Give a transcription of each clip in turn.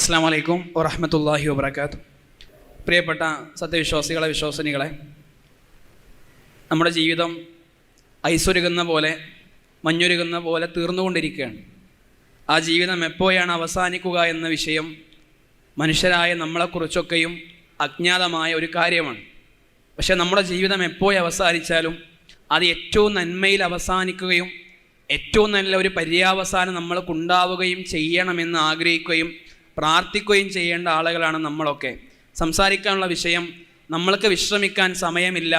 അസ്സലാമു അലൈക്കും വറഹ്മത്തുള്ളാഹി വബറകാതുഹു. പ്രിയപ്പെട്ട സത്യവിശ്വാസികളെ, വിശ്വാസിനികളെ, നമ്മുടെ ജീവിതം ഐസൊരുകുന്ന പോലെ, മഞ്ഞൊരുകുന്ന പോലെ തീർന്നുകൊണ്ടിരിക്കുകയാണ്. ആ ജീവിതം എപ്പോഴാണ് അവസാനിക്കുക എന്ന വിഷയം മനുഷ്യരായ നമ്മളെക്കുറിച്ചൊക്കെയും അജ്ഞാതമായ ഒരു കാര്യമാണ്. പക്ഷെ നമ്മുടെ ജീവിതം എപ്പോഴും അവസാനിച്ചാലും അത് ഏറ്റവും നന്മയിൽ അവസാനിക്കുകയും ഏറ്റവും നല്ല ഒരു പര്യാവസാനം നമ്മൾക്കുണ്ടാവുകയും ചെയ്യണമെന്ന് ആഗ്രഹിക്കുകയും പ്രാർത്ഥിക്കുകയും ചെയ്യേണ്ട ആളുകളാണ് നമ്മളൊക്കെ. സംസാരിക്കാനുള്ള വിഷയം നമ്മൾക്ക് വിശ്രമിക്കാൻ സമയമില്ല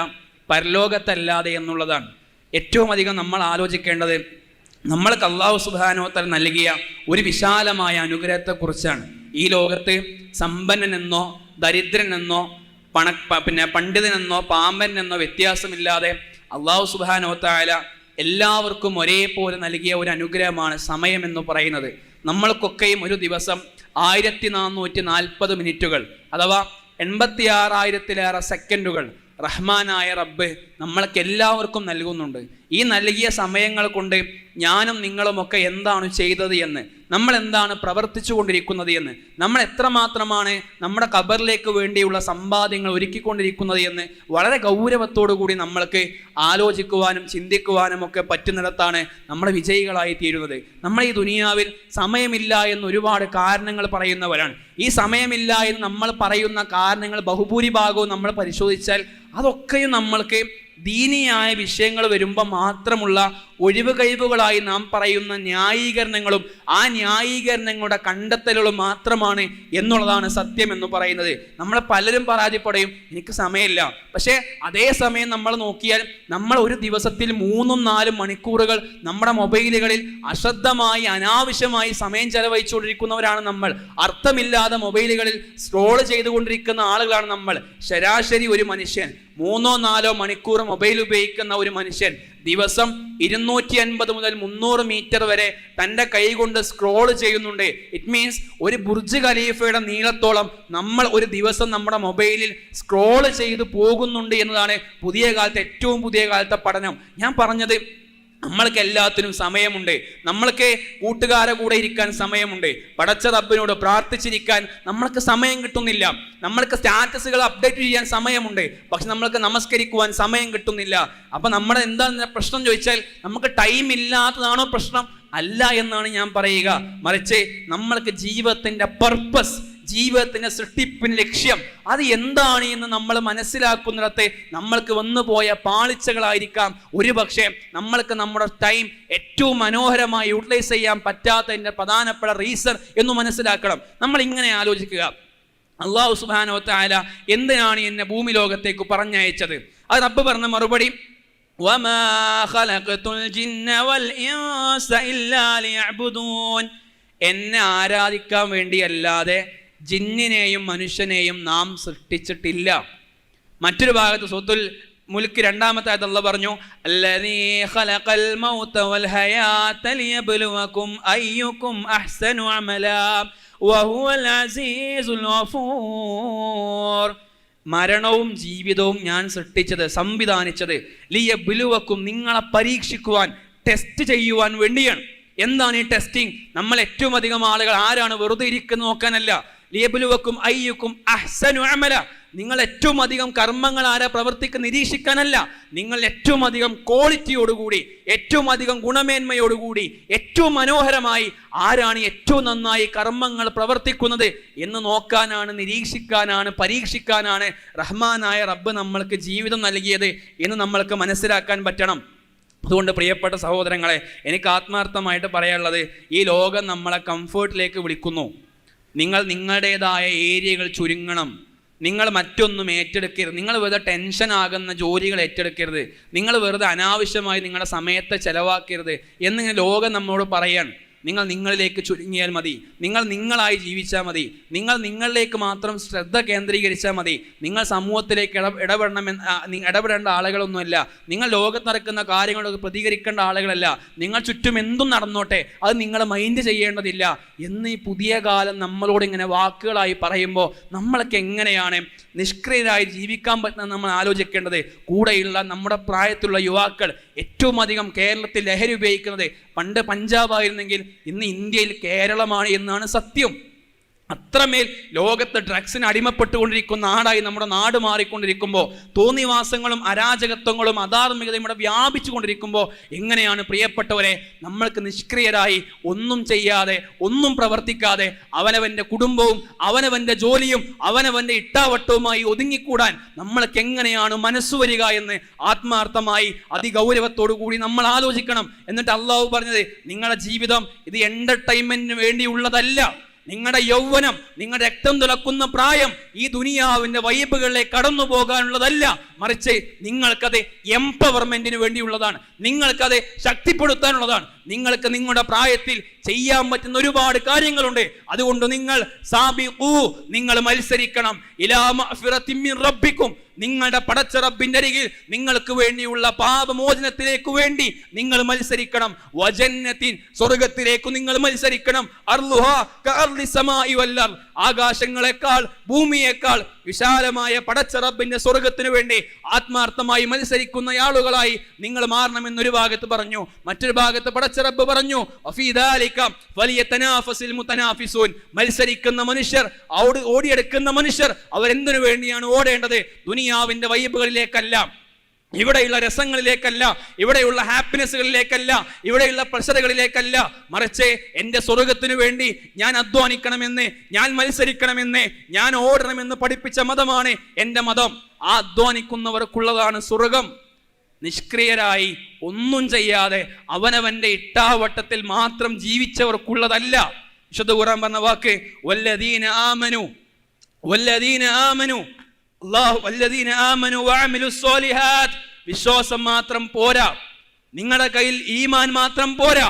പരലോകത്തല്ലാതെ എന്നുള്ളതാണ്. ഏറ്റവും അധികം നമ്മൾ ആലോചിക്കേണ്ടത് നമ്മൾക്ക് അല്ലാഹു സുബ്ഹാനഹു വ തആല നൽകിയ ഒരു വിശാലമായ അനുഗ്രഹത്തെക്കുറിച്ചാണ്. ഈ ലോകത്ത് സമ്പന്നനെന്നോ ദരിദ്രനെന്നോ പണ്ഡിതനെന്നോ പാമ്പനെന്നോ വ്യത്യാസമില്ലാതെ അല്ലാഹു സുബ്ഹാനഹു വ തആല എല്ലാവർക്കും ഒരേപോലെ നൽകിയ ഒരു അനുഗ്രഹമാണ് സമയം എന്ന് പറയുന്നത്. നമ്മൾക്കൊക്കെയും ഒരു ദിവസം 1440 മിനിറ്റുകൾ അഥവാ 86,000-ലേറെ സെക്കൻഡുകൾ റഹ്മാനായ റബ്ബ് നമ്മൾക്ക് എല്ലാവർക്കും നൽകുന്നുണ്ട്. ഈ നൽകിയ സമയങ്ങൾ കൊണ്ട് ഞാനും നിങ്ങളുമൊക്കെ എന്താണ് ചെയ്തത് എന്ന്, നമ്മൾ എന്താണ് പ്രവർത്തിച്ചു കൊണ്ടിരിക്കുന്നത് എന്ന്, നമ്മൾ എത്രമാത്രമാണ് നമ്മുടെ ഖബറിലേക്ക് വേണ്ടിയുള്ള സമ്പാദ്യങ്ങൾ ഒരുക്കിക്കൊണ്ടിരിക്കുന്നത് എന്ന് വളരെ ഗൗരവത്തോടു കൂടി നമ്മൾക്ക് ആലോചിക്കുവാനും ചിന്തിക്കുവാനും ഒക്കെ പറ്റുന്നിടത്താണ് നമ്മൾ വിജയികളായി തീരുന്നത്. നമ്മൾ ഈ ദുനിയാവിൽ സമയമില്ല എന്ന് ഒരുപാട് കാരണങ്ങൾ പറയുന്നവരാണ്. ഈ സമയമില്ല എന്ന് നമ്മൾ പറയുന്ന കാരണങ്ങൾ ബഹുഭൂരിഭാഗവും നമ്മൾ പരിശോധിച്ചാൽ അതൊക്കെയും നമ്മൾക്ക് ദീനിയായ വിഷയങ്ങൾ വരുമ്പോൾ മാത്രമുള്ള ഒഴിവ് കഴിവുകളായി നാം പറയുന്ന ന്യായീകരണങ്ങളും ആ ന്യായീകരണങ്ങളുടെ കണ്ടെത്തലുകളും മാത്രമാണ് എന്നുള്ളതാണ് സത്യം എന്ന് പറയുന്നത്. നമ്മൾ പലരും പരാതിപ്പെടുകയും എനിക്ക് സമയമില്ല. പക്ഷേ അതേ സമയം നമ്മൾ നോക്കിയാൽ നമ്മൾ ഒരു ദിവസത്തിൽ 3-4 മണിക്കൂറുകൾ നമ്മുടെ മൊബൈലുകളിൽ അശ്രദ്ധമായി അനാവശ്യമായി സമയം ചെലവഴിച്ചുകൊണ്ടിരിക്കുന്നവരാണ് നമ്മൾ. അർത്ഥമില്ലാതെ മൊബൈലുകളിൽ സ്ക്രോൾ ചെയ്തുകൊണ്ടിരിക്കുന്ന ആളുകളാണ് നമ്മൾ. ശരാശരി ഒരു മനുഷ്യൻ 3-4 മണിക്കൂർ മൊബൈൽ ഉപയോഗിക്കുന്ന ഒരു മനുഷ്യൻ ദിവസം 250 മുതൽ 300 മീറ്റർ വരെ തൻ്റെ കൈ കൊണ്ട് സ്ക്രോൾ ചെയ്യുന്നുണ്ട്. ഇറ്റ് മീൻസ് ഒരു ബുർജ് ഖലീഫയുടെ നീളത്തോളം നമ്മൾ ഒരു ദിവസം നമ്മുടെ മൊബൈലിൽ സ്ക്രോൾ ചെയ്ത് പോകുന്നുണ്ട് എന്നതാണ് ഏറ്റവും പുതിയ കാലത്തെ പഠനം. ഞാൻ പറഞ്ഞത് നമ്മൾക്ക് എല്ലാത്തിനും സമയമുണ്ട്. നമ്മൾക്ക് കൂട്ടുകാരെ കൂടെ ഇരിക്കാൻ സമയമുണ്ട്. പടച്ച റബ്ബിനോട് പ്രാർത്ഥിച്ചിരിക്കാൻ നമ്മൾക്ക് സമയം കിട്ടുന്നില്ല. നമ്മൾക്ക് സ്റ്റാറ്റസുകൾ അപ്ഡേറ്റ് ചെയ്യാൻ സമയമുണ്ട്. പക്ഷെ നമ്മൾക്ക് നമസ്കരിക്കുവാൻ സമയം കിട്ടുന്നില്ല. അപ്പം നമ്മുടെ എന്താ പ്രശ്നം ചോദിച്ചാൽ നമുക്ക് ടൈം ഇല്ലാത്തതാണോ പ്രശ്നം? അല്ല എന്നാണ് ഞാൻ പറയുക. മറിച്ച് നമ്മൾക്ക് ജീവിതത്തിൻ്റെ പർപ്പസ്, ജീവിതത്തിൻ്റെ സൃഷ്ടിപ്പിന് ലക്ഷ്യം അത് എന്താണ് എന്ന് നമ്മൾ മനസ്സിലാക്കുന്നിടത്ത് നമ്മൾക്ക് വന്നുപോയ പാളിച്ചകളായിരിക്കാം ഒരു പക്ഷേ നമ്മൾക്ക് നമ്മുടെ ടൈം ഏറ്റവും മനോഹരമായി യൂട്ടിലൈസ് ചെയ്യാൻ പറ്റാത്തതിൻ്റെ പ്രധാനപ്പെട്ട റീസൺ എന്ന് മനസ്സിലാക്കണം. നമ്മൾ ഇങ്ങനെ ആലോചിക്കുക, അല്ലാഹു സുബ്ഹാനഹു വ തആല എന്തിനാണ് എന്നെ ഭൂമി ലോകത്തേക്ക് പറഞ്ഞയച്ചത്? അത് റബ്ബ് പറഞ്ഞ മറുപടി വമാ ഖലഖതുൽ ജിന്ന വൽ ഇൻസ ഇല്ലാ ലിയഅ്ബുദൂൻ. എന്നെ ആരാധിക്കാൻ വേണ്ടിയല്ലാതെ ജിന്നിനെയും മനുഷ്യനെയും നാം സൃഷ്ടിച്ചിട്ടില്ല. മറ്റൊരു ഭാഗത്ത് സൂറത്തുൽ മുൽക്ക് 2-ാമത്തെ ആയത്ത് അല്ലാഹു പറഞ്ഞു അല്ലദീ ഖലഖൽ മൗത വൽ ഹയാത ലിയബ്ലുവകും അയ്യുകും അഹ്സനു അമലാ വഹുവൽ അസീസുൽ ഗഫൂർ. മരണവും ജീവിതവും ഞാൻ സൃഷ്ടിച്ചത്, സംവിധാനിച്ചത് ലിയബ്ലുവകും, നിങ്ങളെ പരീക്ഷിക്കുവാൻ, ടെസ്റ്റ് ചെയ്യുവാൻ വേണ്ടിയാണ്. എന്താണ് ഈ ടെസ്റ്റിംഗ്? നമ്മൾ ഏറ്റവും അധികം ആളുകൾ ആരാണ് വെറുതെ ഇരിക്കുന്ന നോക്കാനല്ല. ലിയബ്ലുവകും അയ്യുകും അഹ്സനു അമല, നിങ്ങൾ ഏറ്റവും അധികം കർമ്മങ്ങൾ ആരാ പ്രവർത്തിക്കുന്ന നിരീക്ഷിക്കാനല്ല. നിങ്ങൾ ഏറ്റവും അധികം ക്വാളിറ്റിയോടുകൂടി, ഏറ്റവും അധികം ഗുണമേന്മയോടുകൂടി, ഏറ്റവും മനോഹരമായി ആരാണ് ഏറ്റവും നന്നായി കർമ്മങ്ങൾ പ്രവർത്തിക്കുന്നത് എന്ന് നോക്കാനാണ്, നിരീക്ഷിക്കാനാണ്, പരീക്ഷിക്കാനാണ് റഹ്മാനായ റബ്ബ് നമ്മൾക്ക് ജീവിതം നൽകിയത് എന്ന് നമ്മൾക്ക് മനസ്സിലാക്കാൻ പറ്റണം. അതുകൊണ്ട് പ്രിയപ്പെട്ട സഹോദരങ്ങളെ, എനിക്ക് ആത്മാർത്ഥമായിട്ട് പറയാനുള്ളത്, ഈ ലോകം നമ്മളെ കംഫേർട്ടിലേക്ക് വിളിക്കുന്നു. നിങ്ങൾ നിങ്ങളുടേതായ ഏരിയകൾ ചുരുങ്ങണം. നിങ്ങൾ മറ്റൊന്നും ഏറ്റെടുക്കരുത്. നിങ്ങൾ വെറുതെ ടെൻഷൻ ആകുന്ന ജോലികൾ ഏറ്റെടുക്കരുത്. നിങ്ങൾ വെറുതെ അനാവശ്യമായി നിങ്ങളുടെ സമയത്തെ ചെലവാക്കരുത് എന്നിങ്ങനെ ലോകം നമ്മോട് പറയാണ്. നിങ്ങൾ നിങ്ങളിലേക്ക് ചുരുങ്ങിയാൽ മതി, നിങ്ങൾ നിങ്ങളായി ജീവിച്ചാൽ മതി, നിങ്ങൾ നിങ്ങളിലേക്ക് മാത്രം ശ്രദ്ധ കേന്ദ്രീകരിച്ചാൽ മതി. നിങ്ങൾ സമൂഹത്തിലേക്ക് ഇടപെടേണ്ട ആളുകളൊന്നുമല്ല. നിങ്ങൾ ലോകത്ത് നടക്കുന്ന കാര്യങ്ങളൊക്കെ പ്രതികരിക്കേണ്ട ആളുകളല്ല. നിങ്ങൾ ചുറ്റും എന്തും നടന്നോട്ടെ, അത് നിങ്ങൾ മൈൻഡ് ചെയ്യേണ്ടതില്ല എന്ന് ഈ പുതിയ കാലം നമ്മളോട് ഇങ്ങനെ വാക്കുകളായി പറയുമ്പോൾ നമ്മൾക്ക് എങ്ങനെയാണ് നിഷ്ക്രിയരായി ജീവിക്കാൻ പറ്റുന്നത് നമ്മൾ ആലോചിക്കേണ്ടത്. കൂടെയുള്ള നമ്മുടെ പ്രായത്തിലുള്ള യുവാക്കൾ ഏറ്റവും അധികം കേരളത്തിൽ ലഹരി ഉപയോഗിക്കുന്നത് പണ്ട് പഞ്ചാബായിരുന്നെങ്കിൽ ഇന്ന് ഇന്ത്യയിൽ കേരളമാണ് എന്നാണ് സത്യം. അത്രമേൽ ലോകത്ത് ഡ്രഗ്സിന് അടിമപ്പെട്ടുകൊണ്ടിരിക്കുന്ന നാടായി നമ്മുടെ നാട് മാറിക്കൊണ്ടിരിക്കുമ്പോൾ, തോന്നിവാസങ്ങളും അരാജകത്വങ്ങളും അധാർമികതയും ഇവിടെ വ്യാപിച്ചു കൊണ്ടിരിക്കുമ്പോൾ എങ്ങനെയാണ് പ്രിയപ്പെട്ടവരെ നമ്മൾക്ക് നിഷ്ക്രിയരായി ഒന്നും ചെയ്യാതെ ഒന്നും പ്രവർത്തിക്കാതെ അവനവൻ്റെ കുടുംബവും അവനവൻ്റെ ജോലിയും അവനവൻ്റെ ഇട്ടാവട്ടവുമായി ഒതുങ്ങിക്കൂടാൻ നമ്മൾക്ക് എങ്ങനെയാണ് മനസ്സു വരിക എന്ന് ആത്മാർത്ഥമായി അതിഗൗരവത്തോടു കൂടി നമ്മൾ ആലോചിക്കണം. എന്നിട്ട് അള്ളാഹു പറഞ്ഞത്, നിങ്ങളുടെ ജീവിതം ഇത് എൻ്റർടൈൻമെന്റിന് വേണ്ടിയുള്ളതല്ല. നിങ്ങളുടെ യൗവനം, നിങ്ങളുടെ രക്തം തിളക്കുന്ന പ്രായം ഈ ദുനിയാവിന്റെ വൈബുകളിലേക്ക് കടന്നു പോകാനുള്ളതല്ല, മറിച്ച് നിങ്ങൾക്കത് എംപവർമെന്റിന് വേണ്ടിയുള്ളതാണ്. നിങ്ങൾക്കത് ശക്തിപ്പെടുത്താനുള്ളതാണ്. നിങ്ങൾക്ക് നിങ്ങളുടെ പ്രായത്തിൽ ചെയ്യാൻ പറ്റുന്ന ഒരുപാട് കാര്യങ്ങളുണ്ട്. അതുകൊണ്ട് നിങ്ങൾ മത്സരിക്കണം. ഇലാ മഗ്ഫിറത്തിൻ മിൻ റബ്ബിക്കും, നിങ്ങളുടെ പടച്ച റബ്ബിന്റെ അരികിൽ നിങ്ങൾക്ക് വേണ്ടിയുള്ള പാപമോചനത്തിലേക്ക് വേണ്ടി നിങ്ങൾ മത്സരിക്കണം. വജന്നത്തിൻ, സ്വർഗത്തിലേക്ക് നിങ്ങൾ മത്സരിക്കണം. അർളുഹാ കഅർളി സമാഇ വൽ അർള്, ആകാശങ്ങളെക്കാൾ ഭൂമിയേക്കാൾ വിശാലമായ പടച്ച റബ്ബിന്റെ സ്വർഗത്തിന് വേണ്ടി ആത്മാർത്ഥമായി മത്സരിക്കുന്ന ആളുകളായി നിങ്ങൾ മാറണമെന്നൊരു ഭാഗത്ത് പറഞ്ഞു. മറ്റൊരു ഭാഗത്ത് പടച്ച റബ്ബ് പറഞ്ഞു, വഫീ ദാലിക ഫലിയതനാഫസിൽ മുതനാഫിസൂൻ, മത്സരിക്കുന്ന മനുഷ്യർ, ഓടിയെടുക്കുന്ന മനുഷ്യർ അവരെന്തിനു വേണ്ടിയാണ് ഓടേണ്ടത്? ദുനിയാവിന്റെ വൈബുകളിലേക്കല്ല, ഇവിടെയുള്ള രസങ്ങളിലേക്കല്ല, ഇവിടെയുള്ള ഹാപ്പിനെസ്സുകളിലേക്കല്ല, ഇവിടെയുള്ള പ്രഷറുകളിലേക്കല്ല, മറിച്ച് എൻ്റെ സ്വർഗത്തിനു വേണ്ടി ഞാൻ അധ്വാനിക്കണമെന്ന്, ഞാൻ മത്സരിക്കണമെന്ന്, ഞാൻ ഓടണമെന്ന് പഠിപ്പിച്ച മതമാണ് എൻ്റെ മതം. ആ അധ്വാനിക്കുന്നവർക്കുള്ളതാണ് സ്വർഗം. നിഷ്ക്രിയരായി ഒന്നും ചെയ്യാതെ അവനവന്റെ ഇട്ടാവട്ടത്തിൽ മാത്രം ജീവിച്ചവർക്കുള്ളതല്ല. വിശുദ്ധ ഖുർആൻ പറഞ്ഞ വാക്ക് വല്ലദീന ആമനു വിശ്വാസം മാത്രം പോരാ, നിങ്ങളുടെ കയ്യിൽ ഈമാൻ മാത്രം പോരാ,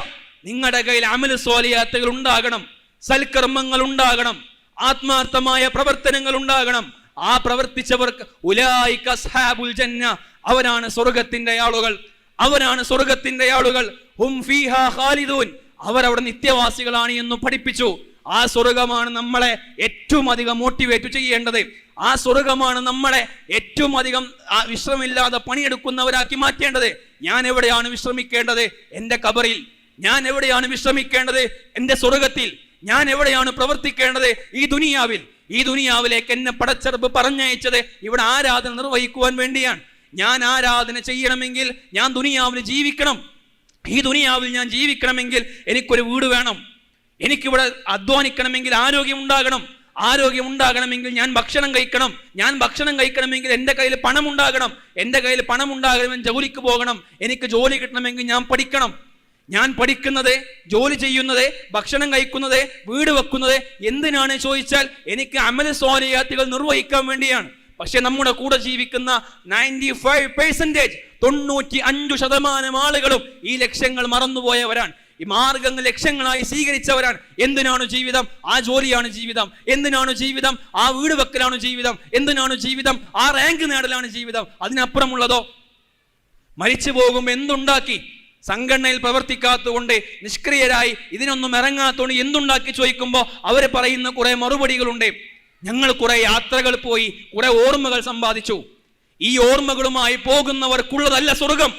നിങ്ങളുടെ കയ്യിൽ അമലു സ്വാലിഹാത്തുകൾ ഉണ്ടാകണം, സൽക്കർമ്മങ്ങൾ ഉണ്ടാകണം, ആത്മാർത്ഥമായ പ്രവർത്തനങ്ങൾ ഉണ്ടാകണം. ആ പ്രവർത്തിച്ചവർക്ക് ഉലൈക അസ്ഹാബുൽ ജന്ന, അവരാണ് സ്വർഗത്തിന്റെ ആളുകൾ, അവരാണ് സ്വർഗത്തിന്റെ ആളുകൾ. ഹും ഫീഹാ ഖാലിദൂൻ, അവരവിടെ നിത്യവാസികളാണ് എന്ന് പഠിപ്പിച്ചു. ആ സ്വർഗമാണ് നമ്മളെ ഏറ്റവും അധികം മോട്ടിവേറ്റ് ചെയ്യേണ്ടത്. ആ സ്വർഗമാണ് നമ്മളെ ഏറ്റവും അധികം വിശ്രമില്ലാതെ പണിയെടുക്കുന്നവരാക്കി മാറ്റേണ്ടത്. ഞാൻ എവിടെയാണ് വിശ്രമിക്കേണ്ടത്? എൻ്റെ കബറിൽ. ഞാൻ എവിടെയാണ് വിശ്രമിക്കേണ്ടത്? എൻ്റെ സ്വർഗത്തിൽ. ഞാൻ എവിടെയാണ് പ്രവർത്തിക്കേണ്ടത്? ഈ ദുനിയാവിൽ. ഈ ദുനിയാവിലേക്ക് എന്നെ പടച്ചറബ് പറഞ്ഞയച്ചത് ഇവിടെ ആരാധന നിർവഹിക്കുവാൻ വേണ്ടിയാണ്. ഞാൻ ആരാധന ചെയ്യണമെങ്കിൽ ഞാൻ ദുനിയാവിൽ ജീവിക്കണം. ഈ ദുനിയാവിൽ ഞാൻ ജീവിക്കണമെങ്കിൽ എനിക്കൊരു വീട് വേണം. എനിക്കിവിടെ അധ്വാനിക്കണമെങ്കിൽ ആരോഗ്യം ഉണ്ടാകണം. ആരോഗ്യം ഉണ്ടാകണമെങ്കിൽ ഞാൻ ഭക്ഷണം കഴിക്കണം. ഞാൻ ഭക്ഷണം കഴിക്കണമെങ്കിൽ എൻ്റെ കയ്യിൽ പണം ഉണ്ടാകണം. എൻ്റെ കയ്യിൽ പണം ഉണ്ടാകണമെങ്കിൽ ജോലിക്ക് പോകണം. എനിക്ക് ജോലി കിട്ടണമെങ്കിൽ ഞാൻ പഠിക്കണം. ഞാൻ പഠിക്കുന്നത്, ജോലി ചെയ്യുന്നത്, ഭക്ഷണം കഴിക്കുന്നത്, വീട് വെക്കുന്നത് എന്തിനാണ് ചോദിച്ചാൽ എനിക്ക് അമല സ്വാലിഹാത്തുകൾ നിർവഹിക്കാൻ വേണ്ടിയാണ്. പക്ഷെ നമ്മുടെ കൂടെ ജീവിക്കുന്ന 95%, 95% ആളുകളും ഈ ലക്ഷ്യങ്ങൾ മറന്നുപോയവരാണ്. ഈ മാർഗങ്ങൾ ലക്ഷ്യങ്ങളായി സ്വീകരിച്ചവരാണ്. എന്തിനാണ് ജീവിതം? ആ ജോലിയാണ് ജീവിതം. എന്തിനാണ് ജീവിതം? ആ വീട് വെക്കലാണ് ജീവിതം. എന്തിനാണ് ജീവിതം? ആ റാങ്ക് നേടലാണ് ജീവിതം. അതിനപ്പുറമുള്ളതോ? മരിച്ചു പോകുമ്പോൾ എന്തുണ്ടാക്കി? സംഘടനയിൽ പ്രവർത്തിക്കാത്തതുകൊണ്ട്, നിഷ്ക്രിയരായി ഇതിനൊന്നും ഇറങ്ങാത്തതുകൊണ്ട് എന്തുണ്ടാക്കി ചോദിക്കുമ്പോൾ അവർ പറയുന്ന കുറെ മറുപടികളുണ്ട്. ഞങ്ങൾ കുറെ യാത്രകൾ പോയി, കുറെ ഓർമ്മകൾ സമ്പാദിച്ചു. ഈ ഓർമ്മകളുമായി പോകുന്നവർക്കുള്ളതല്ല സ്വർഗം.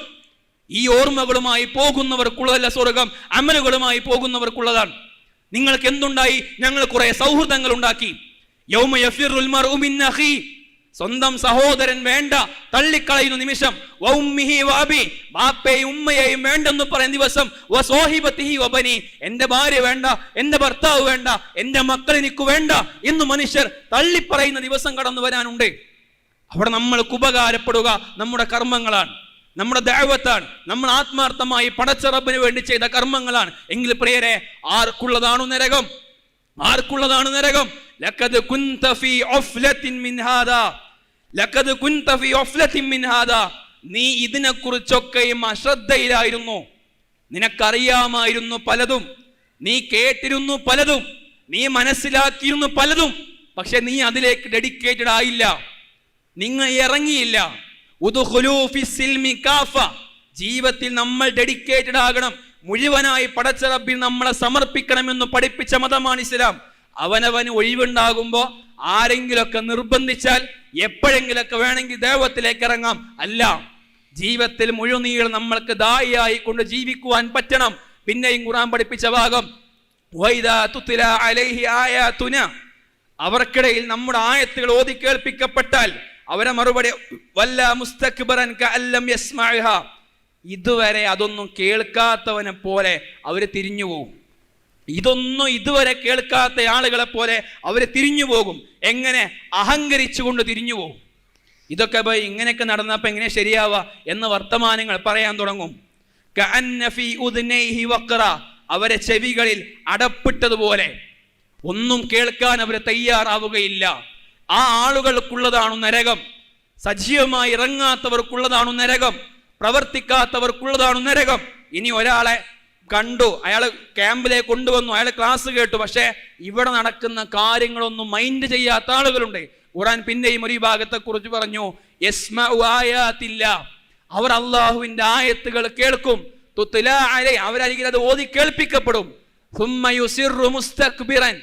ഈ ഓർമ്മകളുമായി പോകുന്നവർക്കുള്ളതല്ല സ്വർഗം, അമലുകളുമായി പോകുന്നവർക്കുള്ളതാണ്. നിങ്ങൾക്ക് എന്തുണ്ടായി? ഞങ്ങൾ കുറെ സൗഹൃദങ്ങൾ ഉണ്ടാക്കി. യൗമ യഫിറുൽ മർഉ മിൻ അഖി, സ്വന്തം സഹോദരൻ വേണ്ട, തള്ളിക്കളയുന്ന നിമിഷം. വഉമ്മിഹി വഅബി, ബാപ്പയെയും ഉമ്മയെയും വേണ്ടെന്ന് പറയുന്ന ദിവസം. വസോഹിബത്തിഹി വബനി, എൻ്റെ ഭാര്യ വേണ്ട, എൻ്റെ ഭർത്താവ് വേണ്ട, എൻ്റെ മക്കൾ എനിക്ക് വേണ്ട എന്ന് മനുഷ്യർ തള്ളിപ്പറയുന്ന ദിവസം കടന്നു വരാനുണ്ട്. അവിടെ നമ്മൾക്ക് ഉപകാരപ്പെടുക നമ്മുടെ കർമ്മങ്ങളാണ്, നമ്മുടെ ദഅവത്താണ്, നമ്മൾ ആത്മാർത്ഥമായി പടച്ച റബ്ബിന് വേണ്ടി ചെയ്ത കർമ്മങ്ങളാണ്. എങ്കിൽ പ്രിയരെ, ആർക്കുള്ളതാണ് നരകം? ആർക്കുള്ളതാണ് നരകം? ലഖദ് കുൻത ഫീ ഉഫ്ലത്തിൻ മിൻ ഹാദാ, ലഖദ് കുൻത ഫീ ഉഫ്ലത്തിൻ മിൻ ഹാദാ, നീ ഇതിനെക്കുറിച്ചൊക്കെയും അശ്രദ്ധയിലായിരുന്നു. നിനക്കറിയാമായിരുന്നു പലതും, നീ കേട്ടിരുന്നു പലതും, നീ മനസ്സിലാക്കിയിരുന്നു പലതും, പക്ഷെ നീ അതിലേക്ക് ഡെഡിക്കേറ്റഡ് ആയില്ല, നിങ്ങൾ ഇറങ്ങിയില്ല. ഉദ്ഖുലൂ ഫിസ്സിൽമി കാഫ, ജീവിതത്തിൽ നമ്മൾ ഡെഡിക്കേറ്റഡ് ആകണം. മുഴുവനായി പടച്ച റബ്ബിൽ നമ്മളെ സമർപ്പിക്കണമെന്ന് പഠിപ്പിച്ച മതമാണ് ഇസ്ലാം. അവനവന് ഒഴിവുണ്ടാകുമ്പോൾ ആരെങ്കിലൊക്കെ നിർബന്ധിച്ചാൽ എപ്പോഴെങ്കിലൊക്കെ വേണമെങ്കിൽ ദൈവത്തിലേക്ക് ഇറങ്ങാം. അല്ല, ജീവിതത്തിൽ മുഴുനീളം നമ്മൾക്ക് ദായിയായി കൊണ്ട് ജീവിക്കുവാൻ പറ്റണം. പിന്നെയും ഖുർആൻ പഠിപ്പിച്ച ഭാഗം, വൈദാ തുത്ല അലൈഹി ആയാതുന, അവർക്കിടയിൽ നമ്മുടെ ആയത്തുകൾ ഓതി കേൾപ്പിക്കപ്പെട്ടാൽ അവരെ മറുപടി വല്ല മുസ്തക്ബറൻ കഅല്ലം യസ്മഅഹ, ഇതുവരെ അതൊന്നും കേൾക്കാത്തവനെ പോലെ അവർ തിരിഞ്ഞു പോകും. ഇതൊന്നും ഇതുവരെ കേൾക്കാത്ത ആളുകളെ പോലെ അവർ തിരിഞ്ഞു പോകും. എങ്ങനെ? അഹങ്കരിച്ചുകൊണ്ട് തിരിഞ്ഞു പോകും. ഇതൊക്കെ ഇങ്ങനെയൊക്കെ നടന്നപ്പോൾ എങ്ങനെ ശരിയാവുക എന്ന വർത്തമാനങ്ങൾ പറയാൻ തുടങ്ങും. കഅന്ന ഫീ ഉദ്നൈഹി വഖറ, അവരെ ചെവികളിൽ അടപ്പിട്ടതുപോലെ ഒന്നും കേൾക്കാൻ അവർ തയ്യാറാവുകയില്ല. ആ ആളുകൾക്കുള്ളതാണു നരകം. സജീവമായി ഇറങ്ങാത്തവർക്കുള്ളതാണു നരകം. പ്രവർത്തിക്കാത്തവർക്കുള്ളതാണു നരകം. ഇനി ഒരാളെ കണ്ടു, അയാൾ ക്യാമ്പിലേക്ക് കൊണ്ടുവന്നു, അയാൾ ക്ലാസ് കേട്ടു, പക്ഷേ ഇവിടെ നടക്കുന്ന കാര്യങ്ങളൊന്നും മൈൻഡ് ചെയ്യാത്ത ആളുകളുണ്ട്. ഖുർആൻ പിന്നെയും ഒരു വിഭാഗത്തെ കുറിച്ച് പറഞ്ഞു, യസ്മഉ ആയാത്തില്ല, അവർ അള്ളാഹുവിന്റെ ആയത്തുകൾ കേൾക്കും. തുത്ലാ അലൈ, അവരരികിൽ അത് ഓതി കേൾപ്പിക്കപ്പെടും. സുമ്മ യുസിറു മുസ്തക്ബിറൻ,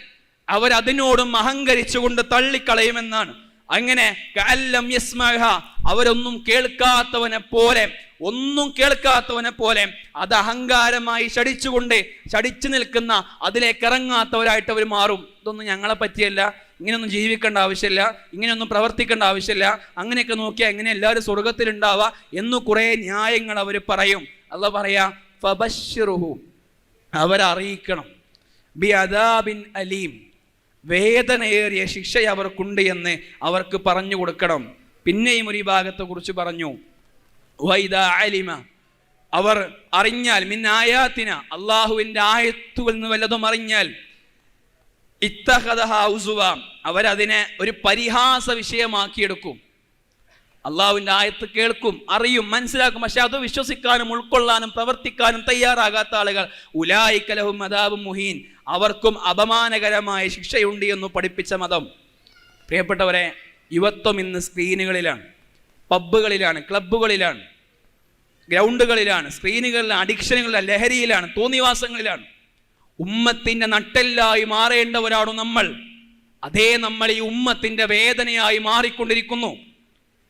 അവരതിനോടും അഹങ്കരിച്ചുകൊണ്ട് തള്ളിക്കളയുമെന്നാണ്. അങ്ങനെ കഅല്ലം യസ്മഅഹ, അവരൊന്നും കേൾക്കാത്തവനെ പോലെ, ഒന്നും കേൾക്കാത്തവനെ പോലെ അത് അഹങ്കാരമായി ശടിച്ചു നിൽക്കുന്ന, അതിലേക്ക് ഇറങ്ങാത്തവരായിട്ട് അവർ മാറും. ഇതൊന്നും ഞങ്ങളെ പറ്റിയല്ല, ഇങ്ങനെയൊന്നും ജീവിക്കേണ്ട ആവശ്യമില്ല, ഇങ്ങനെയൊന്നും പ്രവർത്തിക്കേണ്ട ആവശ്യമില്ല, അങ്ങനെയൊക്കെ നോക്കിയാൽ എങ്ങനെ എല്ലാവരും സ്വർഗത്തിലുണ്ടാവുക എന്ന് കുറേ ന്യായങ്ങൾ അവർ പറയും. അല്ലാഹു പറയാ ഫബശ്ശിറുഹു, അവരറിയിക്കണം, ബിഅദാബിൻ അലീം, വേദനയേറിയ ശിക്ഷ അവർക്കുണ്ട് എന്ന് അവർക്ക് പറഞ്ഞു കൊടുക്കണം. പിന്നെയും ഒരു വിഭാഗത്തെ കുറിച്ച് പറഞ്ഞു, വൈദാ അലിമ, അവർ അറിഞ്ഞാൽ, മിൻ ആയാത്തിന, അള്ളാഹുവിൻ്റെ ആയത്തുകളിൽ നിന്ന് വല്ലതും അറിഞ്ഞാൽ, ഇത്തഖദഹാ ഉസുവ, അവരതിനെ ഒരു പരിഹാസ വിഷയമാക്കിയെടുക്കും. അള്ളാഹുവിൻ്റെ ആയത്ത് കേൾക്കും, അറിയും, മനസ്സിലാക്കും, പക്ഷെ അത് വിശ്വസിക്കാനും ഉൾക്കൊള്ളാനും പ്രവർത്തിക്കാനും തയ്യാറാകാത്ത ആളുകൾ, ഉലായിക ലഹും അദാബും മുഹീൻ, അവർക്കും അപമാനകരമായ ശിക്ഷയുണ്ട് എന്ന് പഠിപ്പിച്ച മതം. പ്രിയപ്പെട്ടവരെ, യുവത്വം ഇന്ന് സ്ക്രീനുകളിലാണ്, പബ്ബുകളിലാണ്, ക്ലബ്ബുകളിലാണ്, ഗ്രൗണ്ടുകളിലാണ്, സ്ക്രീനുകളിലാണ്, അഡിക്ഷനുകളിലാണ്, ലഹരിയിലാണ്, തോന്നിവാസങ്ങളിലാണ്. ഉമ്മത്തിൻ്റെ നട്ടെല്ലായി മാറേണ്ടവരാണ് നമ്മൾ. അതേ നമ്മൾ ഈ ഉമ്മത്തിൻ്റെ വേദനയായി മാറിക്കൊണ്ടിരിക്കുന്നു.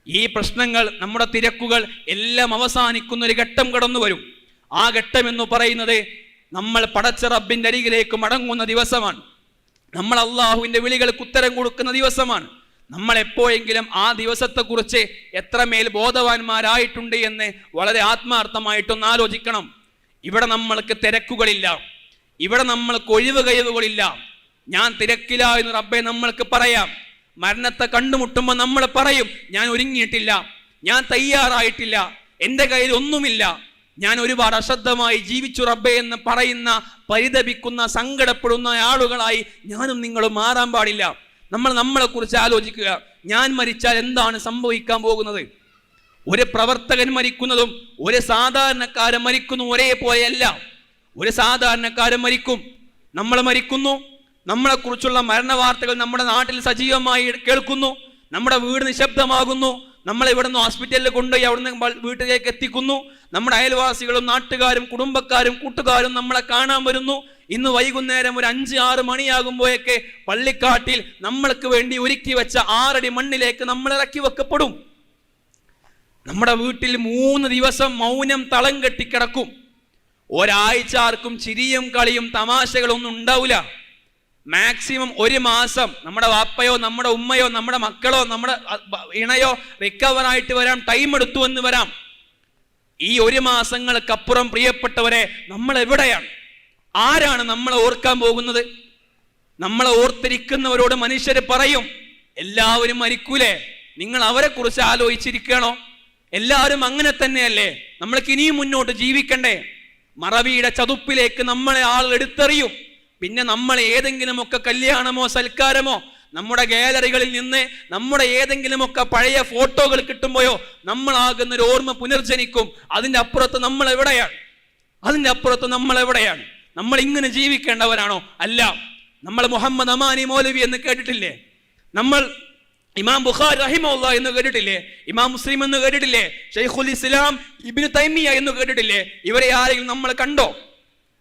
ഈ പ്രശ്നങ്ങൾ, നമ്മുടെ തിരക്കുകൾ എല്ലാം അവസാനിക്കുന്ന ഒരു ഘട്ടം കടന്നു വരും. ആ ഘട്ടം എന്ന് പറയുന്നത് നമ്മൾ പടച്ച റബ്ബിൻ്റെ അരികിലേക്ക് മടങ്ങുന്ന ദിവസമാണ്. നമ്മൾ അള്ളാഹുവിൻ്റെ വിളികൾക്ക് ഉത്തരം കൊടുക്കുന്ന ദിവസമാണ്. നമ്മൾ എപ്പോഴെങ്കിലും ആ ദിവസത്തെക്കുറിച്ച് എത്രമേൽ ബോധവാന്മാരായിട്ടുണ്ട് എന്ന് വളരെ ആത്മാർത്ഥമായിട്ടൊന്ന് ആലോചിക്കണം. ഇവിടെ നമ്മൾക്ക് തിരക്കുകളില്ല, ഇവിടെ നമ്മൾക്ക് ഒഴിവ് കഴിവുകളില്ല. ഞാൻ തിരക്കില്ല എന്ന് റബ്ബെ നമ്മൾക്ക് പറയാം. മരണത്തെ കണ്ടുമുട്ടുമ്പോൾ നമ്മൾ പറയും, ഞാൻ ഒരുങ്ങിയിട്ടില്ല, ഞാൻ തയ്യാറായിട്ടില്ല, എൻ്റെ കയ്യിൽ ഒന്നുമില്ല, ഞാൻ ഒരുപാട് അശ്രദ്ധമായി ജീവിച്ചു റബ്ബെ എന്ന് പറയുന്ന, പരിതപിക്കുന്ന, സങ്കടപ്പെടുന്ന ആളുകളായി ഞാനും നിങ്ങളും മാറാൻ പാടില്ല. നമ്മൾ നമ്മളെക്കുറിച്ച് ആലോചിക്കുക. ഞാൻ മരിച്ചാൽ എന്താണ് സംഭവിക്കാൻ പോകുന്നത്? ഒരു പ്രവർത്തകൻ മരിക്കുന്നതും ഒരു സാധാരണക്കാരൻ മരിക്കുന്നതും ഒരേപോലെയല്ല. ഒരു സാധാരണക്കാരൻ മരിക്കും, നമ്മൾ മരിക്കുന്നു, നമ്മളെക്കുറിച്ചുള്ള മരണവാർത്തകൾ നമ്മുടെ നാട്ടിൽ സജീവമായി കേൾക്കുന്നു, നമ്മുടെ വീട് നിശബ്ദമാകുന്നു, നമ്മളെ ഇവിടെ നിന്ന് ഹോസ്പിറ്റലിൽ കൊണ്ടുപോയി അവിടുന്ന് വീട്ടിലേക്ക് എത്തിക്കുന്നു, നമ്മുടെ അയൽവാസികളും നാട്ടുകാരും കുടുംബക്കാരും കൂട്ടുകാരും നമ്മളെ കാണാൻ വരുന്നു. ഇന്ന് വൈകുന്നേരം ഒരു 5-6 മണിയാകുമ്പോഴൊക്കെ പള്ളിക്കാട്ടിൽ നമ്മൾക്ക് വേണ്ടി ഒരുക്കി വെച്ച 6 അടി മണ്ണിലേക്ക് നമ്മൾ ഇറക്കി വെക്കപ്പെടും. നമ്മുടെ വീട്ടിൽ 3 ദിവസം മൗനം തളം കെട്ടിക്കിടക്കും. ഒരാഴ്ച ആർക്കും ചിരിയും കളിയും തമാശകളൊന്നും ഉണ്ടാവില്ല. മാക്സിമം 1 മാസം നമ്മുടെ വാപ്പയോ നമ്മുടെ ഉമ്മയോ നമ്മുടെ മക്കളോ നമ്മുടെ ഇണയോ റിക്കവറായിട്ട് വരാൻ ടൈം എടുത്തു എന്ന് വരാം. ഈ 1 മാസങ്ങൾക്കപ്പുറം പ്രിയപ്പെട്ടവരെ, നമ്മൾ എവിടെയാണ്? ആരാണ് നമ്മളെ ഓർക്കാൻ പോകുന്നത്? നമ്മളെ ഓർത്തിരിക്കുന്നവരോട് മനുഷ്യർ പറയും, എല്ലാവരും മരിക്കൂലേ, നിങ്ങൾ അവരെ കുറിച്ച് ആലോചിച്ചിരിക്കണോ? എല്ലാവരും അങ്ങനെ തന്നെയല്ലേ, നമ്മൾക്ക് ഇനിയും മുന്നോട്ട് ജീവിക്കണ്ടേ? മറവിയുടെ ചതുപ്പിലേക്ക് നമ്മളെ ആൾ എടുത്തെറിയും. പിന്നെ നമ്മൾ ഏതെങ്കിലുമൊക്കെ കല്യാണമോ സൽക്കാരമോ നമ്മുടെ ഗാലറികളിൽ നിന്ന് നമ്മുടെ ഏതെങ്കിലുമൊക്കെ പഴയ ഫോട്ടോകൾ കിട്ടുമ്പോഴോ നമ്മളാകുന്ന ഒരു ഓർമ്മ പുനർജനിക്കും. അതിൻ്റെ അപ്പുറത്ത് നമ്മൾ എവിടെയാണ്? നമ്മൾ ഇങ്ങനെ ജീവിക്കേണ്ടവരാണോ? അല്ല. നമ്മൾ മുഹമ്മദ് അമാനി മൗലവി എന്ന് കേട്ടിട്ടില്ലേ? നമ്മൾ ഇമാം ബുഖാരി റഹിമഹുല്ലാഹ് എന്ന് കേട്ടിട്ടില്ലേ? ഇമാം മുസ്ലിം എന്ന് കേട്ടിട്ടില്ലേ? ശൈഖുൽ ഇസ്ലാം ഇബ്നു തൈമിയ എന്ന് കേട്ടിട്ടില്ലേ? ഇവരെ ആരെങ്കിലും നമ്മൾ കണ്ടോ?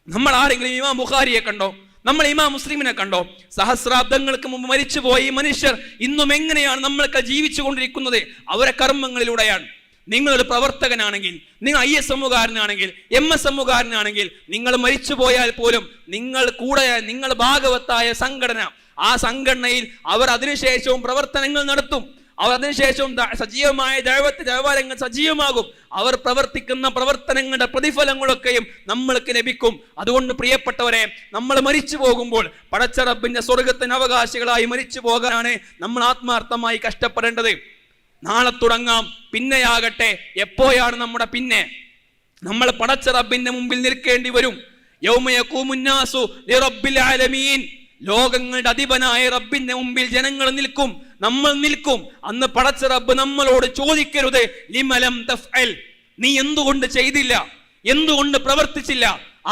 നമ്മൾ ആരെങ്കിലും ഇമാം ബുഖാരിയെ കണ്ടോ? നമ്മൾ ഇമാം മുസ്ലിമിനെ കണ്ടോ? സഹസ്രാബ്ദങ്ങൾക്ക് മുമ്പ് മരിച്ചുപോയ ഈ മനുഷ്യർ ഇന്നും എങ്ങനെയാണ് നമ്മൾക്ക് ജീവിച്ചു കൊണ്ടിരിക്കുന്നത്? അവരെ കർമ്മങ്ങളിലൂടെയാണ്. നിങ്ങളൊരു പ്രവർത്തകനാണെങ്കിൽ, നിങ്ങൾ ISM-കാരനാണെങ്കിൽ, MS-കാരനാണെങ്കിൽ, നിങ്ങൾ മരിച്ചു പോയാൽ പോലും നിങ്ങൾ ഭാഗവത്തായ സംഘടന, ആ സംഘടനയിൽ അവർ അതിനുശേഷവും പ്രവർത്തനങ്ങൾ നടത്തും. അവർ അതിനുശേഷം സജീവമായ ദഅവരംഗം സജീവമാകും. അവർ പ്രവർത്തിക്കുന്ന പ്രവർത്തനങ്ങളുടെ പ്രതിഫലങ്ങളൊക്കെയും നമ്മൾക്ക് ലഭിക്കും. അതുകൊണ്ട് പ്രിയപ്പെട്ടവരെ, നമ്മൾ മരിച്ചു പോകുമ്പോൾ പടച്ച റബ്ബിന്റെ സ്വർഗത്തിന് അവകാശികളായി മരിച്ചു പോകാനാണ് നമ്മൾ ആത്മാർത്ഥമായി കഷ്ടപ്പെടേണ്ടത്. നാളെ തുടങ്ങാം, പിന്നെയാകട്ടെ, എപ്പോഴാണ് നമ്മുടെ പിന്നെ? നമ്മൾ പടച്ച റബ്ബിന്റെ മുമ്പിൽ നിൽക്കേണ്ടി വരും. യൗമ യഖൂമുന്നാസു ലിറബ്ബിൽ ആലമീൻ. ലോകങ്ങളുടെ അധിപനായ റബ്ബിന്റെ മുമ്പിൽ ജനങ്ങൾ നിൽക്കും, നമ്മൾ നിൽക്കും. അന്ന് പടച്ച റബ്ബ് നമ്മളോട് ചോദിക്കരുത്, ലിമലം തഫ്അൽ, നീ എന്തുകൊണ്ട് ചെയ്തില്ല, എന്തുകൊണ്ട് പ്രവർത്തിച്ചില്ല?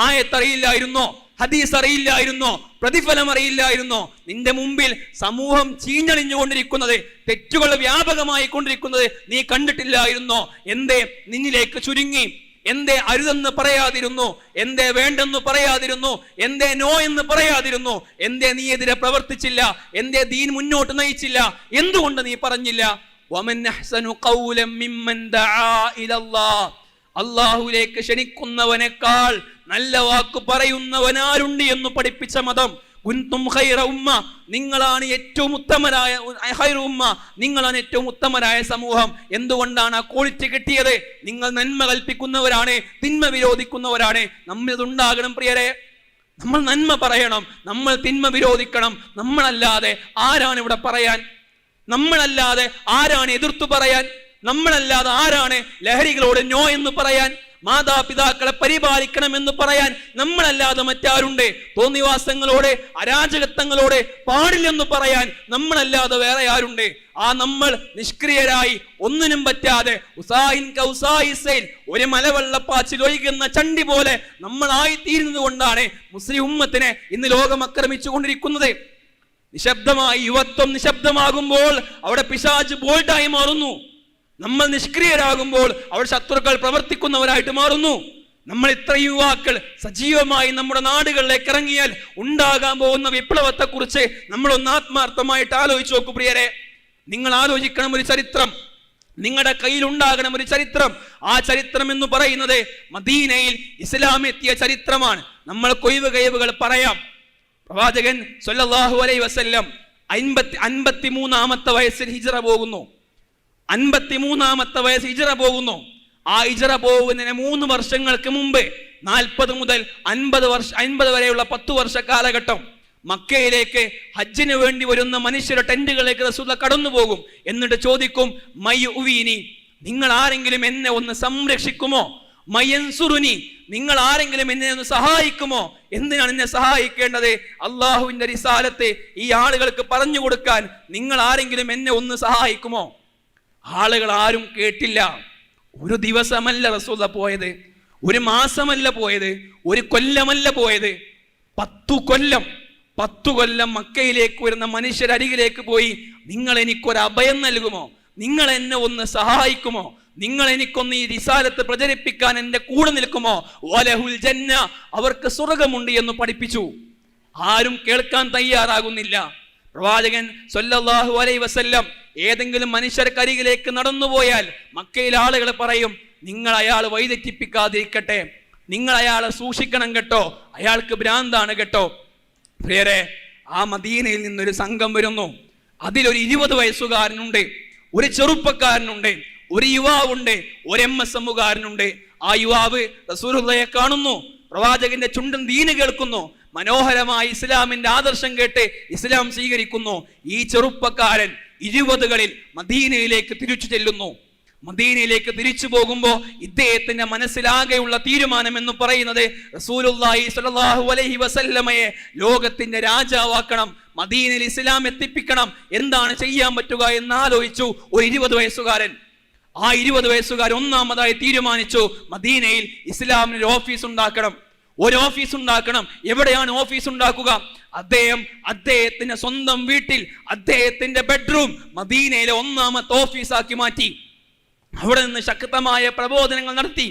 ആയത്ത് അറിയില്ലായിരുന്നോ? ഹദീസ് അറിയില്ലായിരുന്നോ? പ്രതിഫലം അറിയില്ലായിരുന്നോ? നിന്റെ മുമ്പിൽ സമൂഹം ചീഞ്ഞളിഞ്ഞുകൊണ്ടിരിക്കുന്നത്, തെറ്റുകൾ വ്യാപകമായി കൊണ്ടിരിക്കുന്നത് നീ കണ്ടിട്ടില്ലായിരുന്നോ? എന്തേ നിന്നിലേക്ക് ചുരുങ്ങി? എന്തേ അരുതെന്ന് പറയാതിരുന്നു? എന്തേ വേണ്ടെന്ന് പറയാതിരുന്നു? എന്തേ നോ എന്ന് പറയാതിരുന്നു? എന്തേ നീ എതിരെ പ്രവർത്തിച്ചില്ല? എന്തേ ദീൻ മുന്നോട്ട് നയിച്ചില്ല? എന്തുകൊണ്ട് നീ പറഞ്ഞില്ല? വമൻ അഹ്സനു ഖൗലൻ മിമ്മൻ ദആ ഇലല്ലാഹ്. അല്ലാഹുവിലേക്ക് ക്ഷണിക്കുന്നവനേക്കാൾ നല്ല വാക്ക് പറയുന്നവനാരുണ്ട് എന്ന് പഠിപ്പിച്ച മതം. കുൻതും ഖൈറ ഉമ്മ, നിങ്ങളാണ് ഏറ്റവും ഉത്തമരായ ഖൈറ ഉമ്മ, നിങ്ങളാണ് ഏറ്റവും ഉത്തമരായ സമൂഹം. എന്തുകൊണ്ടാണ് ആ ക്വാളിറ്റി കിട്ടിയത്? നിങ്ങൾ നന്മ കൽപ്പിക്കുന്നവരാണ്, തിന്മ വിരോധിക്കുന്നവരാണ്. നമ്മിതുണ്ടാകണം പ്രിയരെ. നമ്മൾ നന്മ പറയണം, നമ്മൾ തിന്മ വിരോധിക്കണം. നമ്മളല്ലാതെ ആരാണ് ഇവിടെ പറയാൻ? നമ്മളല്ലാതെ ആരാണ് എതിർത്തു പറയാൻ? നമ്മളല്ലാതെ ആരാണ് ലഹരികളോട് നോ എന്ന് പറയാൻ? മാതാപിതാക്കളെ പരിപാലിക്കണമെന്ന് പറയാൻ നമ്മളല്ലാതെ മറ്റാരുണ്ട്? തോന്നിവാസങ്ങളോടെ, അരാജകത്വങ്ങളോടെ പാടില്ലെന്ന് പറയാൻ നമ്മളല്ലാതെ വേറെ ആരുണ്ട്? ആ നമ്മൾ നിഷ്ക്രിയരായി ഒന്നിനും പറ്റാതെ ഒരു മലവെള്ളപ്പാച്ചിൽ ഒഴുകുന്ന ചണ്ടി പോലെ നമ്മളായി തീരുന്നത് കൊണ്ടാണ് മുസ്ലിം ഉമ്മത്തിനെ ഇന്ന് ലോകം ആക്രമിച്ചു കൊണ്ടിരിക്കുന്നത്. നിശബ്ദമായി യുവത്വം നിശബ്ദമാകുമ്പോൾ അവിടെ പിശാച് ബോൾഡായി മാറുന്നു. നമ്മൾ നിഷ്ക്രിയരാകുമ്പോൾ അവർ ശത്രുക്കൾ പ്രവർത്തിക്കുന്നവരായിട്ട് മാറുന്നു. നമ്മൾ ഇത്ര യുവാക്കൾ സജീവമായി നമ്മുടെ നാടുകളിലേക്ക് ഇറങ്ങിയാൽ ഉണ്ടാകാൻ പോകുന്ന വിപ്ലവത്തെ കുറിച്ച് നമ്മളൊന്ന് ആത്മാർത്ഥമായിട്ട് ആലോചിച്ച് നോക്കൂ പ്രിയരെ. നിങ്ങൾ ആലോചിക്കണം ഒരു ചരിത്രം, നിങ്ങളുടെ കയ്യിൽ ഉണ്ടാകണം ഒരു ചരിത്രം. ആ ചരിത്രം എന്ന് പറയുന്നത് മദീനയിൽ ഇസ്ലാം എത്തിയ ചരിത്രമാണ്. നമ്മൾ കൊയ്വ് കയവുകൾ പറയാം. പ്രവാചകൻ സല്ലല്ലാഹു അലൈഹി വസല്ലം 53-ാമത്തെ വയസ്സിൽ ഹിജ്റ പോകുന്നു. 53-ാമത്തെ വയസ്സ് ഹിജ്റ പോകുന്നു. ആ ഹിജ്റ പോകുന്നതിന് 3 വർഷങ്ങൾക്ക് മുമ്പ് 40 മുതൽ 50 വരെയുള്ള 10 വർഷ കാലഘട്ടം മക്കയിലേക്ക് ഹജ്ജിന് വേണ്ടി വരുന്ന മനുഷ്യരുടെ ടെന്റുകളിലേക്ക് റസൂലുള്ളാഹി കടന്നു പോകും. എന്നിട്ട് ചോദിക്കും, മയ്യുവീനി, നിങ്ങൾ ആരെങ്കിലും എന്നെ ഒന്ന് സംരക്ഷിക്കുമോ? മയൻസുറുനി, നിങ്ങൾ ആരെങ്കിലും എന്നെ ഒന്ന് സഹായിക്കുമോ? എന്തിനാണ് എന്നെ സഹായിക്കേണ്ടത്? അള്ളാഹുവിന്റെ റിസാലത്ത് ഈ ആളുകൾക്ക് പറഞ്ഞു കൊടുക്കാൻ നിങ്ങൾ ആരെങ്കിലും എന്നെ ഒന്ന് സഹായിക്കുമോ? ആളുകൾ ആരും കേട്ടില്ല. ഒരു ദിവസമല്ല റസൂലുള്ളാഹി പോയത്, ഒരു മാസമല്ല പോയത്, ഒരു കൊല്ലമല്ല പോയത്, 10 കൊല്ലം. 10 കൊല്ലം മക്കയിലേക്ക് വരുന്ന മനുഷ്യരരികിലേക്ക് പോയി, നിങ്ങൾ എനിക്കൊരു അഭയം നൽകുമോ? നിങ്ങൾ എന്നെ ഒന്ന് സഹായിക്കുമോ? നിങ്ങൾ എനിക്കൊന്ന് ഈ റിസാലത്ത് പ്രചരിപ്പിക്കാൻ എന്റെ കൂടെ നിൽക്കുമോ? വലഹുൽ ജന്ന, അവർക്ക് സ്വർഗമുണ്ട് എന്ന് പഠിപ്പിച്ചു. ആരും കേൾക്കാൻ തയ്യാറാകുന്നില്ല. പ്രവാചകൻ സല്ലല്ലാഹു അലൈഹി വസല്ലം ഏതെങ്കിലും മനുഷ്യർക്കരികിലേക്ക് നടന്നുപോയാൽ മക്കയിലെ ആളുകൾ പറയും, നിങ്ങൾ അയാൾ വഴിതെറ്റിപ്പിക്കാതിരിക്കട്ടെ, നിങ്ങൾ അയാളെ സൂക്ഷിക്കണം കേട്ടോ, അയാൾക്ക് ഭ്രാന്താണ് കേട്ടോ. പ്രിയരെ, ആ മദീനയിൽ നിന്നൊരു സംഘം വരുന്നു. അതിലൊരു 20 വയസ്സുകാരനുണ്ട്, ഒരു ചെറുപ്പക്കാരനുണ്ട്, ഒരു യുവാവുണ്ട്, ഒരു MSMകാരനുണ്ട്. ആ യുവാവ് റസൂലുള്ളാഹിയെ കാണുന്നു, പ്രവാചകന്റെ ചുണ്ടും ദീന് കേൾക്കുന്നു, മനോഹരമായ ഇസ്ലാമിന്റെ ആദർശം കേട്ട് ഇസ്ലാം സ്വീകരിക്കുന്നു. ഈ ചെറുപ്പക്കാരൻ 20കളിൽ മദീനയിലേക്ക് തിരിച്ചു ചെല്ലുന്നു. മദീനയിലേക്ക് തിരിച്ചു പോകുമ്പോൾ ഇദ്ദേഹത്തിന്റെ മനസ്സിലാകെയുള്ള തീരുമാനം എന്ന് പറയുന്നത് റസൂലുള്ളാഹി സ്വല്ലല്ലാഹു അലൈഹി വസല്ലമയെ ലോകത്തിന്റെ രാജാവാക്കണം, മദീനയിൽ ഇസ്ലാം എത്തിപ്പിക്കണം. എന്താണ് ചെയ്യാൻ പറ്റുക എന്ന് ആലോചിച്ചു ഒരു 20 വയസ്സുകാരൻ. ആ 20 വയസ്സുകാരൻ ഒന്നാമതായി തീരുമാനിച്ചു, മദീനയിൽ ഇസ്ലാമിന് ഒരു ഓഫീസ് ഉണ്ടാക്കണം, ഒരു ഓഫീസ് ഉണ്ടാക്കണം. എവിടെയാണ് ഓഫീസ് ഉണ്ടാക്കുക? അദ്ദേഹത്തിന്റെ സ്വന്തം വീട്ടിൽ, അദ്ദേഹത്തിന്റെ ബെഡ്റൂം മദീനയിലെ 1ാമത്തെ ഓഫീസാക്കി മാറ്റി. അവിടെ നിന്ന് ശക്തമായ പ്രബോധനങ്ങൾ നടത്തി.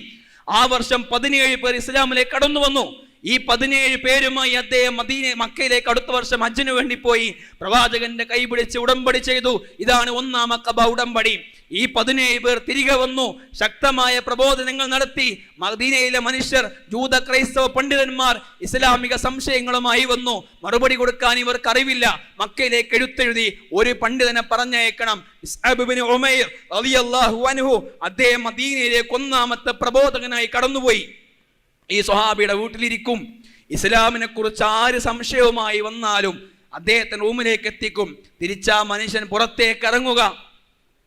ആ വർഷം 17 പേർ ഇസ്ലാമിലേക്ക് കടന്നു വന്നു. ഈ 17 പേരുമായി അദ്ദേഹം മക്കയിലേക്ക് അടുത്ത വർഷം ഹജ്ജിന് വേണ്ടി പോയി. പ്രവാചകന്റെ കൈ പിടിച്ച് ഉടമ്പടി ചെയ്തു. ഇതാണ് 1-ാം അഖബ ഉടമ്പടി. ഈ 17 പേർ തിരികെ വന്നു. ശക്തമായ പ്രബോധനങ്ങൾ നടത്തി. മദീനയിലെ മനുഷ്യർ, ജൂത ക്രൈസ്തവ പണ്ഡിതന്മാർ ഇസ്ലാമിക സംശയങ്ങളുമായി വന്നു. മറുപടി കൊടുക്കാൻ ഇവർക്ക് അറിവില്ല. മക്കയിലേക്ക് എഴുത്തെഴുതി ഒരു പണ്ഡിതനെ പറഞ്ഞയക്കണം. ഇസ്ഹാബ് ഇബ്നു ഉമൈർ റളിയല്ലാഹു അൻഹു അദ്ദേഹം മദീനയിലേക്ക് 1-ാമത്തെ പ്രബോധകനായി കടന്നുപോയി. ഈ സ്വഹാബിയുടെ വീട്ടിലിരിക്കും. ഇസ്ലാമിനെ കുറിച്ച് ആര് സംശയവുമായി വന്നാലും അദ്ദേഹത്തിന് റൂമിലേക്ക് എത്തിക്കും. തിരിച്ചാ മനുഷ്യൻ പുറത്തേക്ക് ഇറങ്ങുക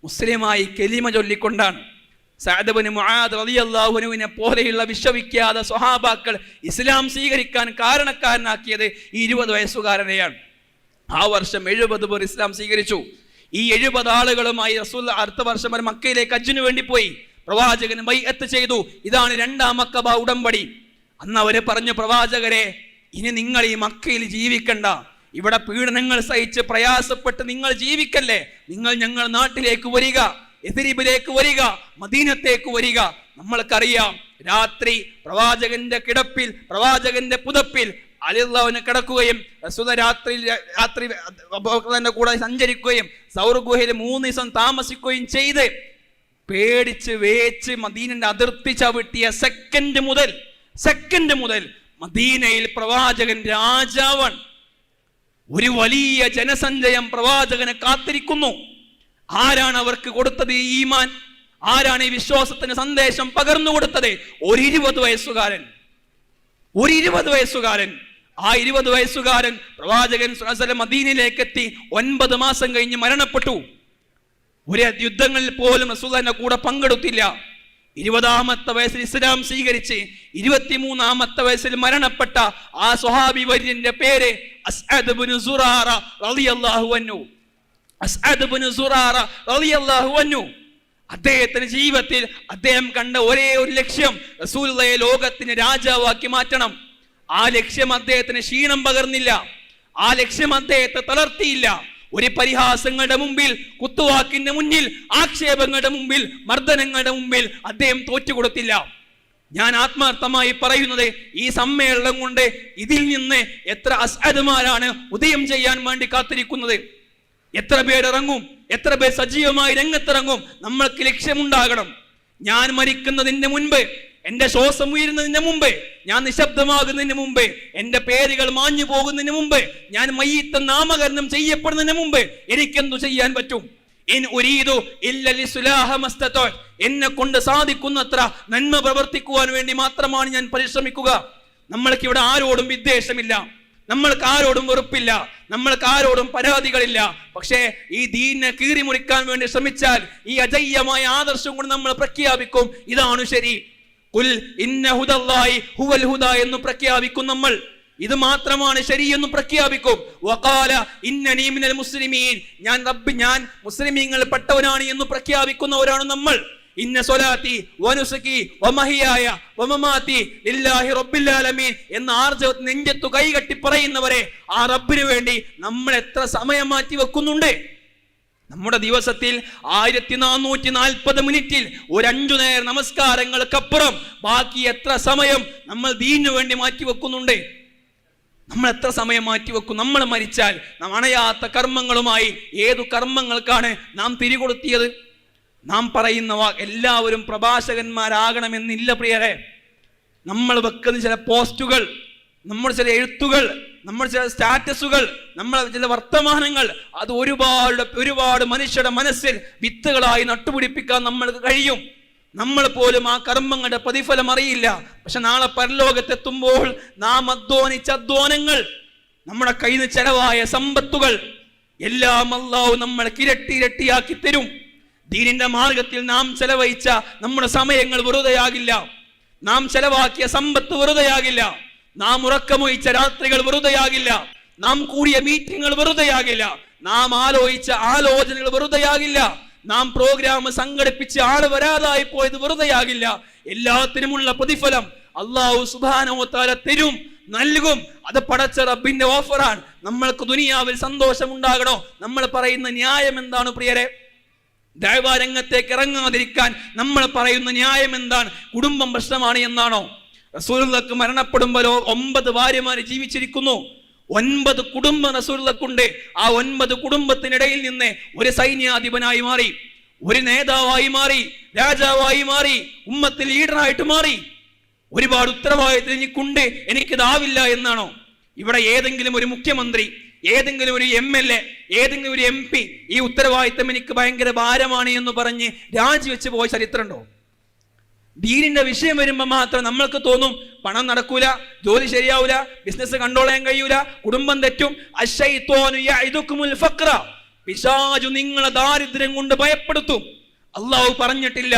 മുസ്ലിമായി കലിമ ചൊല്ലിക്കൊണ്ടാണ്. സഅദ് ഇബ്നു മുആദ് റളിയല്ലാഹു അൻഹുവിനെ പോലെയുള്ള വിശ്വവിഖ്യാത സ്വഹാബാക്കൾ ഇസ്ലാം സ്വീകരിക്കാൻ കാരണക്കാരനാക്കിയത് ഈ 20 വയസ്സുകാരനെയാണ്. ആ വർഷം 70 പേർ ഇസ്ലാം സ്വീകരിച്ചു. ഈ 70 ആളുകളുമായി റസൂൽ അടുത്ത വർഷം വരെ മക്കയിലേക്ക് ഹജ്ജിന് വേണ്ടി പോയി. പ്രവാചകൻ ബൈഅത്ത് ചെയ്തു. ഇതാണ് 2-ാം അഖബ ഉടമ്പടി. അന്ന് അവര് പറഞ്ഞു, പ്രവാചകരെ, ഇനി നിങ്ങൾ ഈ മക്കയിൽ ജീവിക്കണ്ട, ഇവിടെ പീഡനങ്ങൾ സഹിച്ച് പ്രയാസപ്പെട്ട് നിങ്ങൾ ജീവിക്കല്ലേ, നിങ്ങൾ ഞങ്ങൾ നാട്ടിലേക്ക് വരിക, യഥരിബിലേക്ക് വരിക, മദീനത്തേക്ക് വരിക. നമ്മൾക്കറിയാം, രാത്രി പ്രവാചകന്റെ കിടപ്പിൽ, പ്രവാചകന്റെ പുതപ്പിൽ അലിള്ളവന് കിടക്കുകയും റസൂൽ രാത്രി കൂടെ സഞ്ചരിക്കുകയും സൗർ ഗുഹയിൽ 3 ദിവസം താമസിക്കുകയും ചെയ്ത് പേടിച്ച് വേച്ച് മദീനന്റെ അതിർത്തി ചവിട്ടിയ സെക്കൻഡ് മുതൽ മദീനയിൽ പ്രവാചകൻ രാജാവാണ്. ഒരു വലിയ ജനസഞ്ചയം പ്രവാചകനെ കാത്തിരിക്കുന്നു. ആരാണ് അവർക്ക് കൊടുത്തത് ഈ ഈമാൻ? ആരാണ് ഈ വിശ്വാസത്തിന് സന്ദേശം പകർന്നു കൊടുത്തത്? ഒരു 20 വയസ്സുകാരൻ. ആ 20 വയസ്സുകാരൻ പ്രവാചകൻ സ്വല്ലല്ലാഹു അലൈഹി വസല്ലം മദീനയിലേക്ക് എത്തി. 9 മാസം കഴിഞ്ഞ് മരണപ്പെട്ടു. ഒരു യുദ്ധങ്ങളിൽ പോലും റസൂലുള്ളാഹിന്റെ കൂടെ പങ്കെടുത്തില്ല. 20-ാമത്തെ വയസ്സിൽ ഇസ്ലാം സ്വീകരിച്ച് 23-ാമത്തെ വയസ്സിൽ മരണപ്പെട്ട ആ സ്വഹാബി വര്യന്റെ പേര് അസ്അദ് ഇബ്നു സുറാറ റളിയല്ലാഹു അൻഹു. അദ്ദേഹത്തിന്റെ ജീവിതത്തിൽ അദ്ദേഹം കണ്ട ഒരേ ഒരു ലക്ഷ്യം, റസൂലുള്ളാഹിയെ ലോകത്തിന് രാജാവാക്കി മാറ്റണം. ആ ലക്ഷ്യം അദ്ദേഹത്തിന് ക്ഷീണം പകർന്നില്ല. ആ ലക്ഷ്യം അദ്ദേഹത്തെ തളർത്തിയില്ല. ഒരു പരിഹാസങ്ങളുടെ മുമ്പിൽ, കുത്തുവാക്കിന്റെ മുന്നിൽ, ആക്ഷേപങ്ങളുടെ മുമ്പിൽ, മർദ്ദനങ്ങളുടെ മുമ്പിൽ അദ്ദേഹം തോറ്റുകൊടുത്തില്ല. ഞാൻ ആത്മാർത്ഥമായി പറയുന്നത്, ഈ സമ്മേളനം കൊണ്ട് ഇതിൽ നിന്ന് എത്ര അസ്അദ്മാരാണ് ഉദയം ചെയ്യാൻ വേണ്ടി കാത്തിരിക്കുന്നത്. എത്ര പേരിറങ്ങും, എത്ര പേർ സജീവമായി രംഗത്തിറങ്ങും. നമ്മൾക്ക് ലക്ഷ്യമുണ്ടാകണം. ഞാൻ മരിക്കുന്നതിന് മുൻപ്, എന്റെ ശ്വാസം ഉയരുന്നതിന് മുമ്പ്, ഞാൻ നിശബ്ദമാകുന്നതിന് മുമ്പ്, എന്റെ പേരുകൾ മാഞ്ഞു പോകുന്നതിന് മുമ്പ്, ഞാൻ മയ്യിത്ത് നാമകരണം ചെയ്യപ്പെടുന്നതിന് മുമ്പ് എനിക്കെന്തു ചെയ്യാൻ പറ്റും? എന്നെ കൊണ്ട് സാധിക്കുന്നത്ര നന്മ പ്രവർത്തിക്കുവാൻ വേണ്ടി മാത്രമാണ് ഞാൻ പരിശ്രമിക്കുക. നമ്മൾക്ക് ഇവിടെ ആരോടും വിദ്വേഷമില്ല, നമ്മൾക്ക് ആരോടും വെറുപ്പില്ല, നമ്മൾക്ക് ആരോടും പരാതികളില്ല. പക്ഷേ ഈ ദീനിനെ കീറിമുറിക്കാൻ വേണ്ടി ശ്രമിച്ചാൽ ഈ അജയ്യമായ ആദർശം കൊണ്ട് നമ്മൾ പ്രഖ്യാപിക്കും, ഇതാണ് ശരി. ഖുൽ ഇന്ന ഹുദല്ലാഹി ഹുവൽ ഹുദാ എന്ന് പ്രഖ്യാപിക്കും നമ്മൾ. ഇത് മാത്രമാണ് ശരിയെന്നും പ്രഖ്യാപിക്കും. വഖാല ഇന്നനി മിനൽ മുസ്ലിമീൻ, ഞാൻ മുസ്ലിമീങ്ങളിൽ പെട്ടവനാണ് എന്ന് പ്രഖ്യാപിക്കുന്നവരാണ് നമ്മൾ. ഇന്ന സ്വലാത്തി വനുസുകി വമഹിയായ വമമാതി ലില്ലാഹി റബ്ബിൽ ആലമീൻ എന്ന ആർജവത്തിൽ നെഞ്ചത്തു കൈകെട്ടി പറയുന്നവരെ ആ റബ്ബിന് വേണ്ടി നമ്മൾ എത്ര സമയം മാറ്റി വെക്കുന്നുണ്ട്? നമ്മുടെ ദിവസത്തിൽ 1440 മിനിറ്റിൽ ഒരു 5 നേര നമസ്കാരങ്ങൾക്കപ്പുറം ബാക്കി എത്ര സമയം നമ്മൾ ദീനിനു വേണ്ടി മാറ്റി വെക്കുന്നുണ്ട്? നമ്മൾ എത്ര സമയം മാറ്റി വെക്കും? നമ്മൾ മരിച്ചാൽ നാം അണയാത്ത കർമ്മങ്ങളുമായി ഏതു കർമ്മങ്ങൾക്കാണ് നാം തിരികൊളുത്തിയത്? നാം പറയുന്ന എല്ലാവരും പ്രഭാഷകന്മാരാകണമെന്നില്ല പ്രിയരെ. നമ്മൾ വെക്കുന്ന ചില പോസ്റ്റുകൾ, നമ്മുടെ ചില എഴുത്തുകൾ, നമ്മുടെ ചില സ്റ്റാറ്റസുകൾ, നമ്മളെ ചില വർത്തമാനങ്ങൾ, അത് ഒരുപാട് മനുഷ്യരുടെ മനസ്സിൽ വിത്തുകളായി നട്ടുപിടിപ്പിക്കാൻ നമ്മൾക്ക് കഴിയും. നമ്മൾ പോലും ആ കർമ്മങ്ങളുടെ പ്രതിഫലം അറിയില്ല. പക്ഷെ നാളെ പരലോകത്തെത്തുമ്പോൾ നാം അധ്വാനിച്ച അധ്വാനങ്ങൾ, നമ്മുടെ കയ്യിൽ നിന്ന് ചെലവായ സമ്പത്തുകൾ എല്ലാം അല്ലാഹു നമ്മൾക്ക് ഇരട്ടിയാക്കി തരും. ദീനിന്റെ മാർഗത്തിൽ നാം ചെലവഴിച്ച നമ്മുടെ സമയങ്ങൾ വെറുതെയാകില്ല. നാം ചെലവാക്കിയ സമ്പത്ത് വെറുതെയാകില്ല. നാം ഉറക്കമൊഴിച്ച രാത്രികൾ വെറുതെയാകില്ല. നാം കൂടിയ മീറ്റിങ്ങുകൾ വെറുതെയാകില്ല. നാം ആലോചിച്ച ആലോചനകൾ വെറുതെയാകില്ല. നാം പ്രോഗ്രാം സംഘടിപ്പിച്ച് ആള് വരാതായി പോയത് വെറുതെയാകില്ല. എല്ലാത്തിനുമുള്ള പ്രതിഫലം അല്ലാഹു സുബ്ഹാനഹു വ തആല തരും, നൽകും. അത് പടച്ച റബ്ബിന്റെ ഓഫറാണ്. നമ്മൾക്ക് ദുനിയാവിൽ സന്തോഷം ഉണ്ടാകണോ? നമ്മൾ പറയുന്ന ന്യായം എന്താണ് പ്രിയരെ? ദഅവ രംഗത്തേക്ക് ഇറങ്ങാതിരിക്കാൻ നമ്മൾ പറയുന്ന ന്യായം എന്താണ്? കുടുംബം പ്രശ്നമാണ് എന്നാണോ? റസൂലുള്ളാഹിക്ക് മരണപ്പെടുമ്പോഴോ 9 ഭാര്യമാര് ജീവിച്ചിരിക്കുന്നു. 9 കുടുംബം റസൂലുള്ളാഹിക്കുണ്ട്. ആ 9 കുടുംബത്തിനിടയിൽ നിന്ന് ഒരു സൈന്യാധിപനായി മാറി, ഒരു നേതാവായി മാറി, രാജാവായി മാറി, ഉമ്മത്തിൽ ലീഡറായിട്ട് മാറി. ഒരുപാട് ഉത്തരവാദിത്തം എനിക്കുണ്ട്, എനിക്കിതാവില്ല എന്നാണോ? ഇവിടെ ഏതെങ്കിലും ഒരു മുഖ്യമന്ത്രി, ഏതെങ്കിലും ഒരു MLA, ഏതെങ്കിലും ഒരു MP ഈ ഉത്തരവാദിത്തം എനിക്ക് ഭയങ്കര ഭാരമാണ് എന്ന് പറഞ്ഞ് രാജിവെച്ച് പോയ ചരിത്രമുണ്ടോ? ദീനിന്റെ വിഷയം വരുമ്പോൾ മാത്രം നമ്മൾക്ക് തോന്നും പണം നടക്കൂല, ജോലി ശരിയാവൂല, ബിസിനസ് കൺട്രോൾ ചെയ്യാൻ കഴിയൂല, കുടുംബം തെറ്റും. അശ്ശൈത്വാനു യഇദുകുമുൽ ഫഖ്റ, പിശാചു നിങ്ങളെ ദാരിദ്ര്യം കൊണ്ട് ഭയപ്പെടുത്തും. അല്ലാഹു പറഞ്ഞിട്ടില്ല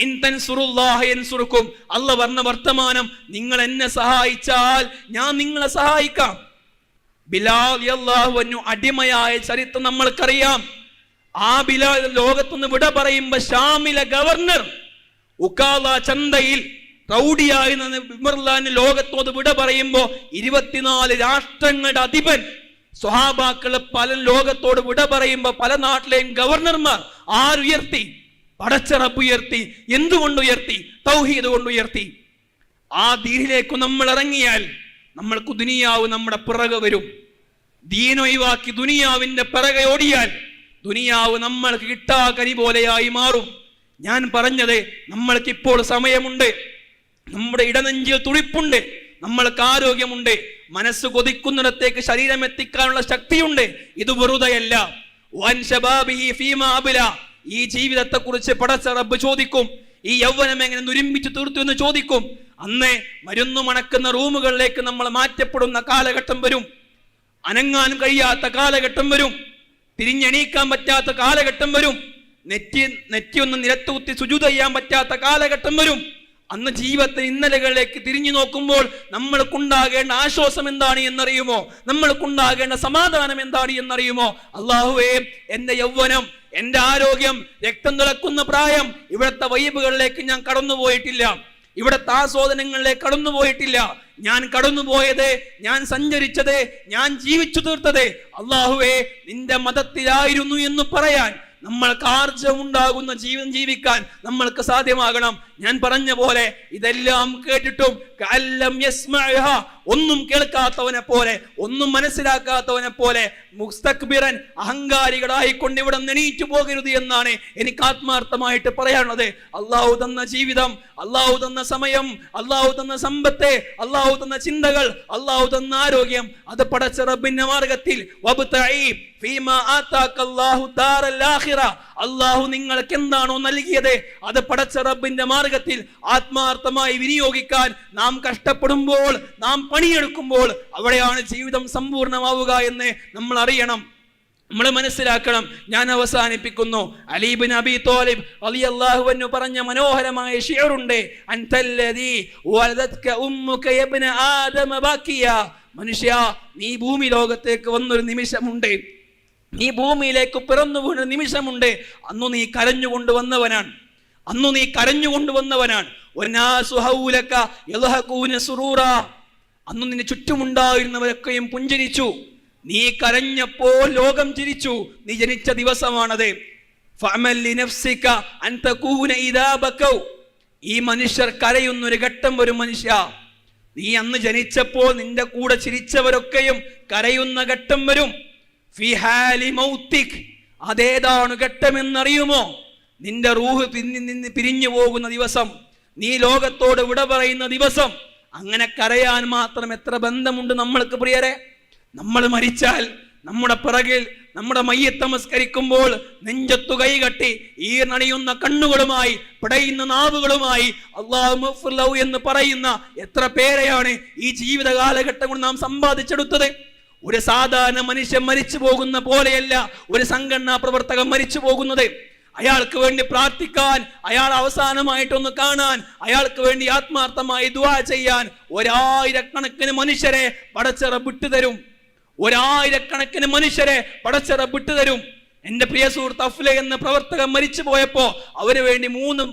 ഇൻ തൻസുറുല്ലാഹ യൻസുറുക്കും. അല്ലാഹു പറഞ്ഞ വർത്തമാനം, നിങ്ങൾ എന്നെ സഹായിച്ചാൽ ഞാൻ നിങ്ങളെ സഹായിക്കാം. ബിലാൽ റളിയല്ലാഹു അൻഹു അടിമയായ ചരിത്രം നമ്മൾക്കറിയാം. ആ ബിലാൽ ലോകത്തുനിന്ന് വിട പറയുമ്പോൾ ഷാമിലെ ഗവർണർ ഉക്കാല ചന്തയിൽ റൗഡിയായി ലോകത്തോട് വിട പറയുമ്പോ 24 രാഷ്ട്രങ്ങളുടെ അധിപൻ, സ്വഹാബാക്കള് പല ലോകത്തോട് വിട പറയുമ്പോ പല നാട്ടിലെയും ഗവർണർമാർ ആരുയർത്തി? പടച്ച റബ്ബ് ഉയർത്തി. എന്തുകൊണ്ട് ഉയർത്തി? തൗഹീദ് കൊണ്ട് ഉയർത്തി. ആ ദീനിലേക്ക് നമ്മൾ ഇറങ്ങിയാൽ നമ്മൾക്ക് ദുനിയാവ് നമ്മുടെ പിറകെ വരും. ദീൻ ഒഴിവാക്കി ദുനിയാവിന്റെ പിറകെ ഓടിയാൽ ദുനിയാവ് നമ്മൾക്ക് കിട്ടാ കനി പോലെയായി മാറും. ഞാൻ പറഞ്ഞത്, നമ്മൾക്കിപ്പോൾ സമയമുണ്ട്, നമ്മുടെ ഇടനെഞ്ചിൽ തുടിപ്പുണ്ട്, നമ്മൾക്ക് ആരോഗ്യമുണ്ട്, മനസ്സ് കൊതിക്കുന്നിടത്തേക്ക് ശരീരം എത്തിക്കാനുള്ള ശക്തിയുണ്ട്. ഇത് വെറുതെയല്ല. ഈ ജീവിതത്തെ കുറിച്ച് പടച്ച റബ്ബ് ചോദിക്കും. ഈ യൗവനം എങ്ങനെ നുരുമ്പിച്ചു തീർത്തു എന്ന് ചോദിക്കും. അന്ന് മരുന്നു മണക്കുന്ന റൂമുകളിലേക്ക് നമ്മൾ മാറ്റപ്പെടുന്ന കാലഘട്ടം വരും. അനങ്ങാൻ കഴിയാത്ത കാലഘട്ടം വരും. തിരിഞ്ഞെണീക്കാൻ പറ്റാത്ത കാലഘട്ടം വരും. നെറ്റി ഒന്ന് നിരത്തുകുത്തി സുജൂദ് ചെയ്യാൻ പറ്റാത്ത കാലഘട്ടം വരും. അന്ന് ജീവിതത്തിന് ഇന്നലകളിലേക്ക് തിരിഞ്ഞു നോക്കുമ്പോൾ നമ്മൾക്കുണ്ടാകേണ്ട ആശ്വാസം എന്താണ് എന്നറിയുമോ? നമ്മൾക്കുണ്ടാകേണ്ട സമാധാനം എന്താണ് എന്നറിയുമോ? അല്ലാഹുവേ, എന്റെ യൗവനം, എന്റെ ആരോഗ്യം, രക്തം തിളക്കുന്ന പ്രായം, ഇവിടുത്തെ വൈബുകളിലേക്ക് ഞാൻ കടന്നുപോയിട്ടില്ല, ഇവിടുത്തെ ആസ്വാദനങ്ങളിലേക്ക് കടന്നുപോയിട്ടില്ല. ഞാൻ കടന്നുപോയത്, ഞാൻ സഞ്ചരിച്ചത്, ഞാൻ ജീവിച്ചു തീർത്തത് അല്ലാഹുവേ നിന്റെ മതത്തിലായിരുന്നു എന്ന് പറയാൻ, നമ്മൾക്ക് ആർജവുണ്ടാകുന്ന ജീവിതം ജീവിക്കാൻ നമ്മൾക്ക് സാധ്യമാകണം. ഞാൻ പറഞ്ഞ പോലെ ഇതെല്ലാം കേട്ടിട്ടും ഒന്നും കേൾക്കാത്തവനെ പോലെ, ഒന്നും മനസ്സിലാക്കാത്തവനെ പോലെ മുസ്തക്ബിറൻ, അഹങ്കാരികളായിക്കൊണ്ട് ഇവിടെ എണീറ്റു പോകരുത് എന്നാണ് എനിക്ക് ആത്മാർത്ഥമായിട്ട് പറയാനുള്ളത്. അള്ളാഹു തന്ന ജീവിതം, അള്ളാഹു തന്ന സമയം, അള്ളാഹു തന്ന സമ്പത്ത്, അള്ളാഹു തന്ന ചിന്തകൾ, അള്ളാഹു തന്ന ആരോഗ്യം, അത് പടച്ച റബ്ബിന്റെ മാർഗത്തിൽ അള്ളാഹു നിങ്ങൾക്ക് എന്താണോ നൽകിയത് അത് പടച്ച റബ്ബിന്റെ മാർഗത്തിൽ ആത്മാർത്ഥമായി വിനിയോഗിക്കാൻ നാം കഷ്ടപ്പെടുമ്പോൾ, നാം പണിയെടുക്കുമ്പോൾ അവിടെയാണ് ജീവിതം സമ്പൂർണ്ണമാവുക എന്ന് നമ്മൾ അറിയണം, നമ്മൾ മനസ്സിലാക്കണം. ഞാൻ അവസാനിപ്പിക്കുന്നു. അലി ഇബ്നു അബീ ത്വാലിബ് റളിയല്ലാഹു അൻഹു പറഞ്ഞ മനോഹരമായ ഷിഅറുണ്ട്. അൻതല്ലദീ വലദത്ക ഉമ്മുക യബ്ന ആദമ ബാക്കിയ. മനുഷ്യ, നീ ഭൂമി ലോകത്തേക്ക് വന്നൊരു നിമിഷമുണ്ട്, നീ ഭൂമിയിലേക്ക് പിറന്നു വീണ നിമിഷമുണ്ട്. അന്നു നീ കരഞ്ഞുകൊണ്ട് വന്നവനാണ്, അന്നു നീ കരഞ്ഞുകൊണ്ട് വന്നവനാണ്. അന്ന് നിന്നെ ചുറ്റുമുണ്ടായിരുന്നവരൊക്കെയും പുഞ്ചിരിച്ചു. നീ കരഞ്ഞപ്പോൾ ലോകം ചിരിച്ചു. നീ ജനിച്ച ദിവസമാണത്. ഈ മനുഷ്യർ കരയുന്നൊരു ഘട്ടം വരും. മനുഷ്യ, നീ അന്ന് ജനിച്ചപ്പോൾ നിന്റെ കൂടെ ചിരിച്ചവരൊക്കെയും കരയുന്ന ഘട്ടം വരും. അതേതാണ് ഘട്ടമെന്നറിയുമോ? നിന്റെ റൂഹ് പിരിഞ്ഞു പോകുന്ന ദിവസം, നീ ലോകത്തോട് വിട പറയുന്ന ദിവസം. അങ്ങനെ കരയാൻ മാത്രം എത്ര ബന്ധമുണ്ട് നമ്മൾക്ക് പ്രിയരെ. നമ്മൾ മരിച്ചാൽ നമ്മുടെ പിറകിൽ നമ്മുടെ മയ്യത്ത് നമസ്കരിക്കുമ്പോൾ നെഞ്ചത്തു കൈകട്ടി ഈ നണിയുന്ന കണ്ണുകളുമായി പിടയുന്ന നാവുകളുമായി അല്ലാഹു എന്ന് പറയുന്ന എത്ര പേരെയാണ് ഈ ജീവിത കാലഘട്ടം കൊണ്ട് നാം സമ്പാദിച്ചെടുത്തത്. ഒരു സാധാരണ മനുഷ്യൻ മരിച്ചു പോകുന്ന പോലെയല്ല ഒരു സംഘടനാ പ്രവർത്തകൻ മരിച്ചു പോകുന്നത്. അയാൾക്ക് വേണ്ടി പ്രാർത്ഥിക്കാൻ, അയാൾ അവസാനമായിട്ടൊന്ന് കാണാൻ, അയാൾക്ക് വേണ്ടി ആത്മാർത്ഥമായി ദുആ ചെയ്യാൻ 1000കണക്കിന് മനുഷ്യരെ പടച്ച റബ്ബ് വിട്ടുതരും. 1000കണക്കിന് മനുഷ്യരെ പടച്ച റബ്ബ് വിട്ടുതരും. എന്റെ പ്രിയ സുഹൃത്ത് അഫ്ല എന്ന പ്രവർത്തകൻ മരിച്ചു പോയപ്പോ അവന് വേണ്ടി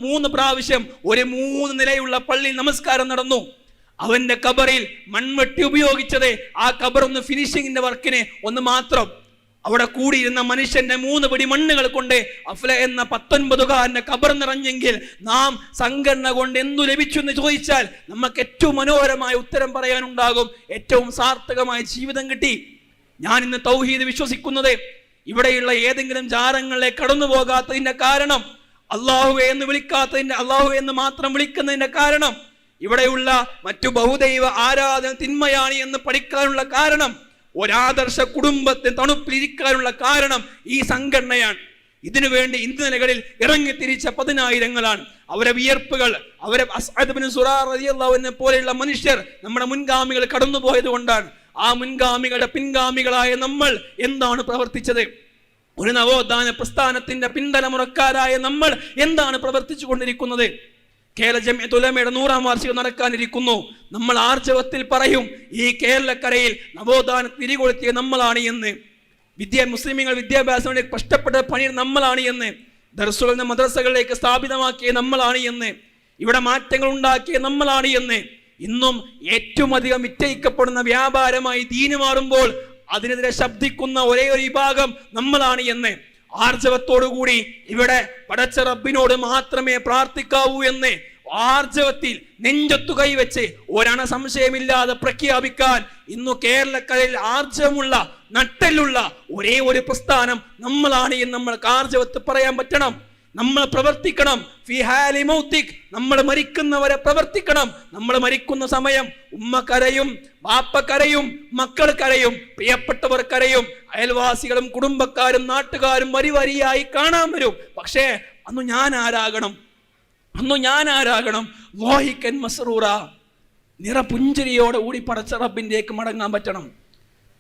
മൂന്ന് പ്രാവശ്യം ഒരു 3 നിലയുള്ള പള്ളി നമസ്കാരം നടന്നു. അവന്റെ കബറിൽ മൺവെട്ടി ഉപയോഗിച്ചത് ആ കബർ ഒന്ന് ഫിനിഷിങ്ങിന്റെ വർക്കിന് ഒന്ന് മാത്രം. അവിടെ കൂടിയിരുന്ന മനുഷ്യന്റെ 3 പിടി മണ്ണുകൾ കൊണ്ട് അഫ്ല എന്ന 19കാരന്റെ ഖബർ നിറഞ്ഞെങ്കിൽ നാം സംഘടന കൊണ്ട് എന്തു ലഭിച്ചു എന്ന് ചോദിച്ചാൽ നമുക്ക് ഏറ്റവും മനോഹരമായ ഉത്തരം പറയാനുണ്ടാകും. ഏറ്റവും സാർത്ഥകമായ ജീവിതം കിട്ടി. ഞാൻ ഇന്ന് തൗഹീദ് വിശ്വസിക്കുന്നത് ഇവിടെയുള്ള ഏതെങ്കിലും ജാരങ്ങളെ കടന്നു പോകാത്തതിന്റെ കാരണം, അള്ളാഹുവെ എന്ന് വിളിക്കാത്തതിന്റെ, അള്ളാഹു എന്ന് മാത്രം വിളിക്കുന്നതിന്റെ കാരണം, ഇവിടെയുള്ള മറ്റു ബഹുദൈവ ആരാധന തിന്മയാണ് എന്ന് പഠിക്കാനുള്ള കാരണം, ഒരാദർശ കുടുംബത്തെ തണുപ്പിലിരിക്കാനുള്ള കാരണം ഈ സംഘടനയാണ്. ഇതിനുവേണ്ടി ഇന്ധനകളിൽ ഇറങ്ങിത്തിരിച്ച 10,000-ങ്ങളാണ്. അവരെ വിയർപ്പുകൾ, അവരെ അസ്അദ് ഇബ്നു സുറാർ റളിയല്ലാഹു അൻഹു പോലെയുള്ള മനുഷ്യർ നമ്മുടെ മുൻഗാമികൾ കടന്നുപോയത് കൊണ്ടാണ്. ആ മുൻഗാമികളുടെ പിൻഗാമികളായ നമ്മൾ എന്താണ് പ്രവർത്തിച്ചത്? ഒരു നവോത്ഥാന പ്രസ്ഥാനത്തിന്റെ പിൻതലമുറക്കാരായ നമ്മൾ എന്താണ് പ്രവർത്തിച്ചു കൊണ്ടിരിക്കുന്നത്? കേരള ജംഇയ്യത്തുൽ ഉലമയുടെ 100ാം വാർഷികം നടക്കാനിരിക്കുന്നു. നമ്മൾ ആർജവത്തിൽ പറയും, ഈ കേരളക്കരയിൽ നവോത്ഥാനം തിരികൊളുത്തിയ നമ്മളാണ് എന്ന്. മുസ്ലിമീങ്ങൾ വിദ്യാഭ്യാസം കഷ്ടപ്പെട്ട പണി നമ്മളാണ് എന്ന്. ദർസുകളിൽ നിന്ന് മദ്രസകളിലേക്ക് സ്ഥാപിതമാക്കിയ നമ്മളാണ് എന്ന്. ഇവിടെ മാറ്റങ്ങൾ ഉണ്ടാക്കിയ നമ്മളാണ് എന്ന്. ഇന്നും ഏറ്റവും അധികം വിറ്റയിക്കപ്പെടുന്ന വ്യാപാരമായി ദീന് മാറുമ്പോൾ അതിനെതിരെ ശബ്ദിക്കുന്ന ഒരേ ഒരു വിഭാഗം നമ്മളാണ് എന്ന് ആർജവത്തോടുകൂടി ഇവിടെ പടച്ച റബ്ബിനോട് മാത്രമേ പ്രാർത്ഥിക്കാവൂ എന്ന് ആർജവത്തിൽ നെഞ്ചത്തു കൈവച്ച് ഒരണ സംശയമില്ലാതെ പ്രഖ്യാപിക്കാൻ ഇന്നു കേരളക്കരയിൽ ആർജവമുള്ള നട്ടെല്ലുള്ള ഒരേ ഒരു പ്രസ്ഥാനം നമ്മളാണ് എന്ന് നമ്മൾക്ക് ആർജവത്ത് പറയാൻ പറ്റണം. നമ്മൾ പ്രവർത്തിക്കണം. നമ്മൾ മരിക്കുന്നവരെ പ്രവർത്തിക്കണം. നമ്മൾ മരിക്കുന്ന സമയം ഉമ്മ കരയും, ബാപ്പ കരയും, മക്കൾ കരയും, പ്രിയപ്പെട്ടവർ കരയും, അയൽവാസികളും കുടുംബക്കാരും നാട്ടുകാരും വരിവരിയായി കാണാൻ വരും. പക്ഷേ അന്ന് ഞാൻ ആരാകണം? ലോഹിക്കൻ മസ്റൂറ, നിറപുഞ്ചിരിയോടെ കൂടി പടച്ച റബ്ബിൻ്റെക്ക് മടങ്ങാൻ പറ്റണം.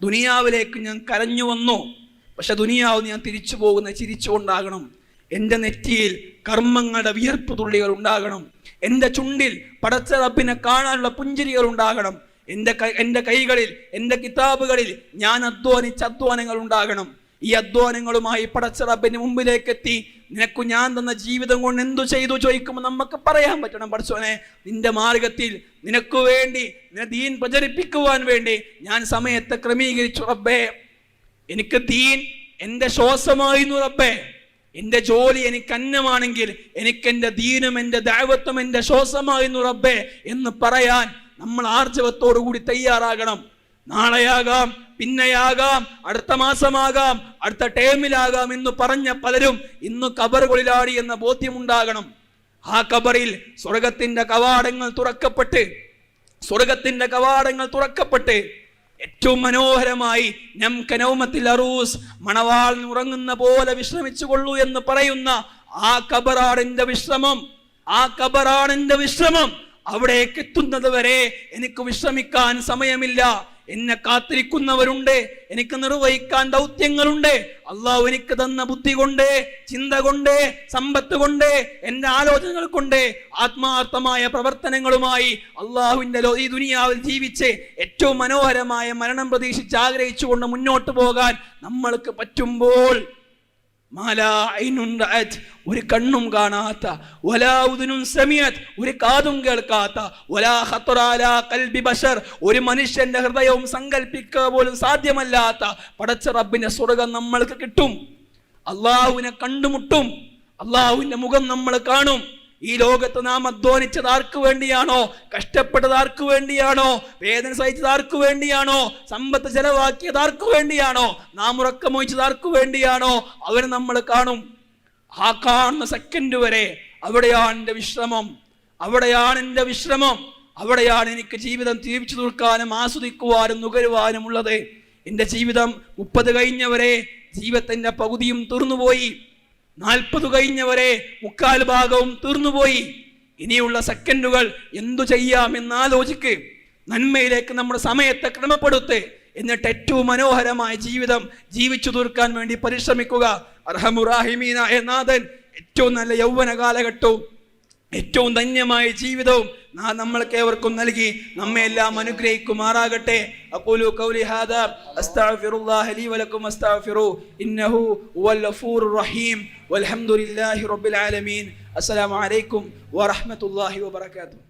ദുനിയാവിലേക്ക് ഞാൻ കരഞ്ഞു വന്നു, പക്ഷെ ദുനിയാവ് ഞാൻ തിരിച്ചു പോകുന്ന ചിരിച്ചുകൊണ്ടാകണം. എൻ്റെ നെറ്റിയിൽ കർമ്മങ്ങളുടെ വിയർപ്പ് തുള്ളികൾ ഉണ്ടാകണം. എൻ്റെ ചുണ്ടിൽ പടച്ച റബ്ബിനെ കാണാനുള്ള പുഞ്ചിരികൾ ഉണ്ടാകണം. എൻ്റെ കൈകളിൽ, എൻ്റെ കിതാബുകളിൽ ഞാൻ അധ്വാനിച്ച അധ്വാനങ്ങൾ ഉണ്ടാകണം. ഈ അധ്വാനങ്ങളുമായി പടച്ച റബ്ബിന് മുമ്പിലേക്ക് എത്തി നിനക്ക് ഞാൻ തന്ന ജീവിതം കൊണ്ട് എന്തു ചെയ്തു ചോദിക്കുമ്പോൾ നമുക്ക് പറയാൻ പറ്റണം, പടച്ചോനെ നിന്റെ മാർഗത്തിൽ നിനക്ക് വേണ്ടി ദീൻ പ്രചരിപ്പിക്കുവാൻ വേണ്ടി ഞാൻ സമയത്തെ ക്രമീകരിച്ചു റബ്ബേ. എനിക്ക് ദീൻ എൻ്റെ ശ്വാസമായിരുന്നു റബ്ബേ. എൻ്റെ ജോലി എനിക്ക് അന്നമാണെങ്കിൽ എനിക്ക് എൻ്റെ ദീനും എൻ്റെ ദഅവത്തും എൻ്റെ ശ്വാസമായിരുന്നു റബ്ബേ എന്ന് പറയാൻ നമ്മൾ ആർജവത്തോടു കൂടി തയ്യാറാകണം. നാളെയാകാം, പിന്നെയാകാം, അടുത്ത മാസമാകാം, അടുത്ത ടേമിലാകാം എന്ന് പറഞ്ഞ പലരും ഇന്ന് ഖബറുകളിലാടി എന്ന ബോധ്യമുണ്ടാകണം. ആ ഖബറിൽ സ്വർഗത്തിന്റെ കവാടങ്ങൾ തുറക്കപ്പെട്ട് ഏറ്റവും മനോഹരമായി മണവാൾ ഉറങ്ങുന്ന പോലെ വിശ്രമിച്ചു കൊള്ളൂ എന്ന് പറയുന്ന ആ ഖബറാണ് എന്റെ വിശ്രമം. അവിടേക്ക് എത്തുന്നത് വരെ എനിക്ക് വിശ്രമിക്കാൻ സമയമില്ല. എന്നെ കാത്തിരിക്കുന്നവരുണ്ട്, എനിക്ക് നിർവഹിക്കാൻ ദൗത്യങ്ങളുണ്ട്. അള്ളാഹു എനിക്ക് തന്ന ബുദ്ധി കൊണ്ട്, ചിന്ത കൊണ്ട്, സമ്പത്ത് കൊണ്ട്, എൻ്റെ ആലോചനകൾ കൊണ്ട്, ആത്മാർത്ഥമായ പ്രവർത്തനങ്ങളുമായി അള്ളാഹുവിൻ്റെ ഈ ദുനിയാവിൽ ജീവിച്ച് ഏറ്റവും മനോഹരമായ മരണം പ്രതീക്ഷിച്ച് ആഗ്രഹിച്ചുകൊണ്ട് മുന്നോട്ട് പോകാൻ നമ്മൾക്ക് പറ്റുമ്പോൾ ഒരു കണ്ണും കാണാത്ത, ഒരു കാതും കേൾക്കാത്ത, ഒരു മനുഷ്യന്റെ ഹൃദയവും സങ്കല്പിക്കുക പോലും സാധ്യമല്ലാത്ത പടച്ച റബ്ബിന്റെ സ്വർഗം നമ്മൾക്ക് കിട്ടും. അള്ളാഹുവിനെ കണ്ടുമുട്ടും. അള്ളാഹുവിന്റെ മുഖം നമ്മൾ കാണും. ഈ ലോകത്ത് നാം അധ്വാനിച്ചത് ആർക്ക് വേണ്ടിയാണോ, കഷ്ടപ്പെട്ടത് ആർക്ക് വേണ്ടിയാണോ, വേദന സഹിച്ചത് ആർക്ക് വേണ്ടിയാണോ, സമ്പത്ത് ചെലവാക്കിയത് ആർക്ക് വേണ്ടിയാണോ, നാം ഉറക്കമൊഴിച്ചത് ആർക്ക് വേണ്ടിയാണോ, അവരെ നമ്മൾ കാണും. ആ കാണുന്ന സെക്കൻഡ് വരെ അവിടെയാണ് എൻ്റെ വിശ്രമം. അവിടെയാണ് എനിക്ക് ജീവിതം ജീവിച്ചു തീർക്കാനും ആസ്വദിക്കുവാനും നുകരുവാനും ഉള്ളത്. എൻ്റെ ജീവിതം 30 കഴിഞ്ഞവരെ ജീവിതത്തിന്റെ പകുതിയും തീർന്നുപോയി. 40 കഴിഞ്ഞവരെ 3/4 ഭാഗവും തീർന്നുപോയി. ഇനിയുള്ള സെക്കൻഡുകൾ എന്തു ചെയ്യാമെന്നാലോചിക്ക്. നന്മയിലേക്ക് നമ്മുടെ സമയത്തെ ക്രമപ്പെടുത്ത്. എന്നിട്ട് ഏറ്റവും മനോഹരമായ ജീവിതം ജീവിച്ചു തീർക്കാൻ വേണ്ടി പരിശ്രമിക്കുക. അർഹമുറാഹിമീനായ നാഥൻ ഏറ്റവും നല്ല യൗവന കാലഘട്ടവും ഏറ്റവും ധന്യമായ ജീവിതവും നമ്മൾക്ക് ഏവർക്കും നൽകി നമ്മെ എല്ലാം അനുഗ്രഹിക്കുമാറാകട്ടെ. അഖൂലു ഖൗലി ഹാദാ അസ്തഗ്ഫിറുല്ലാഹ ലീ വലക്കും അസ്തഗ്ഫിറു ഇന്നഹു ഹുവൽ ഗഫൂറുർ റഹീം വൽഹംദുലില്ലാഹി റബ്ബിൽ ആലമീൻ. അസ്സലാമു അലൈക്കും വറഹ്മത്തുള്ളാഹി വബറകാതുഹു.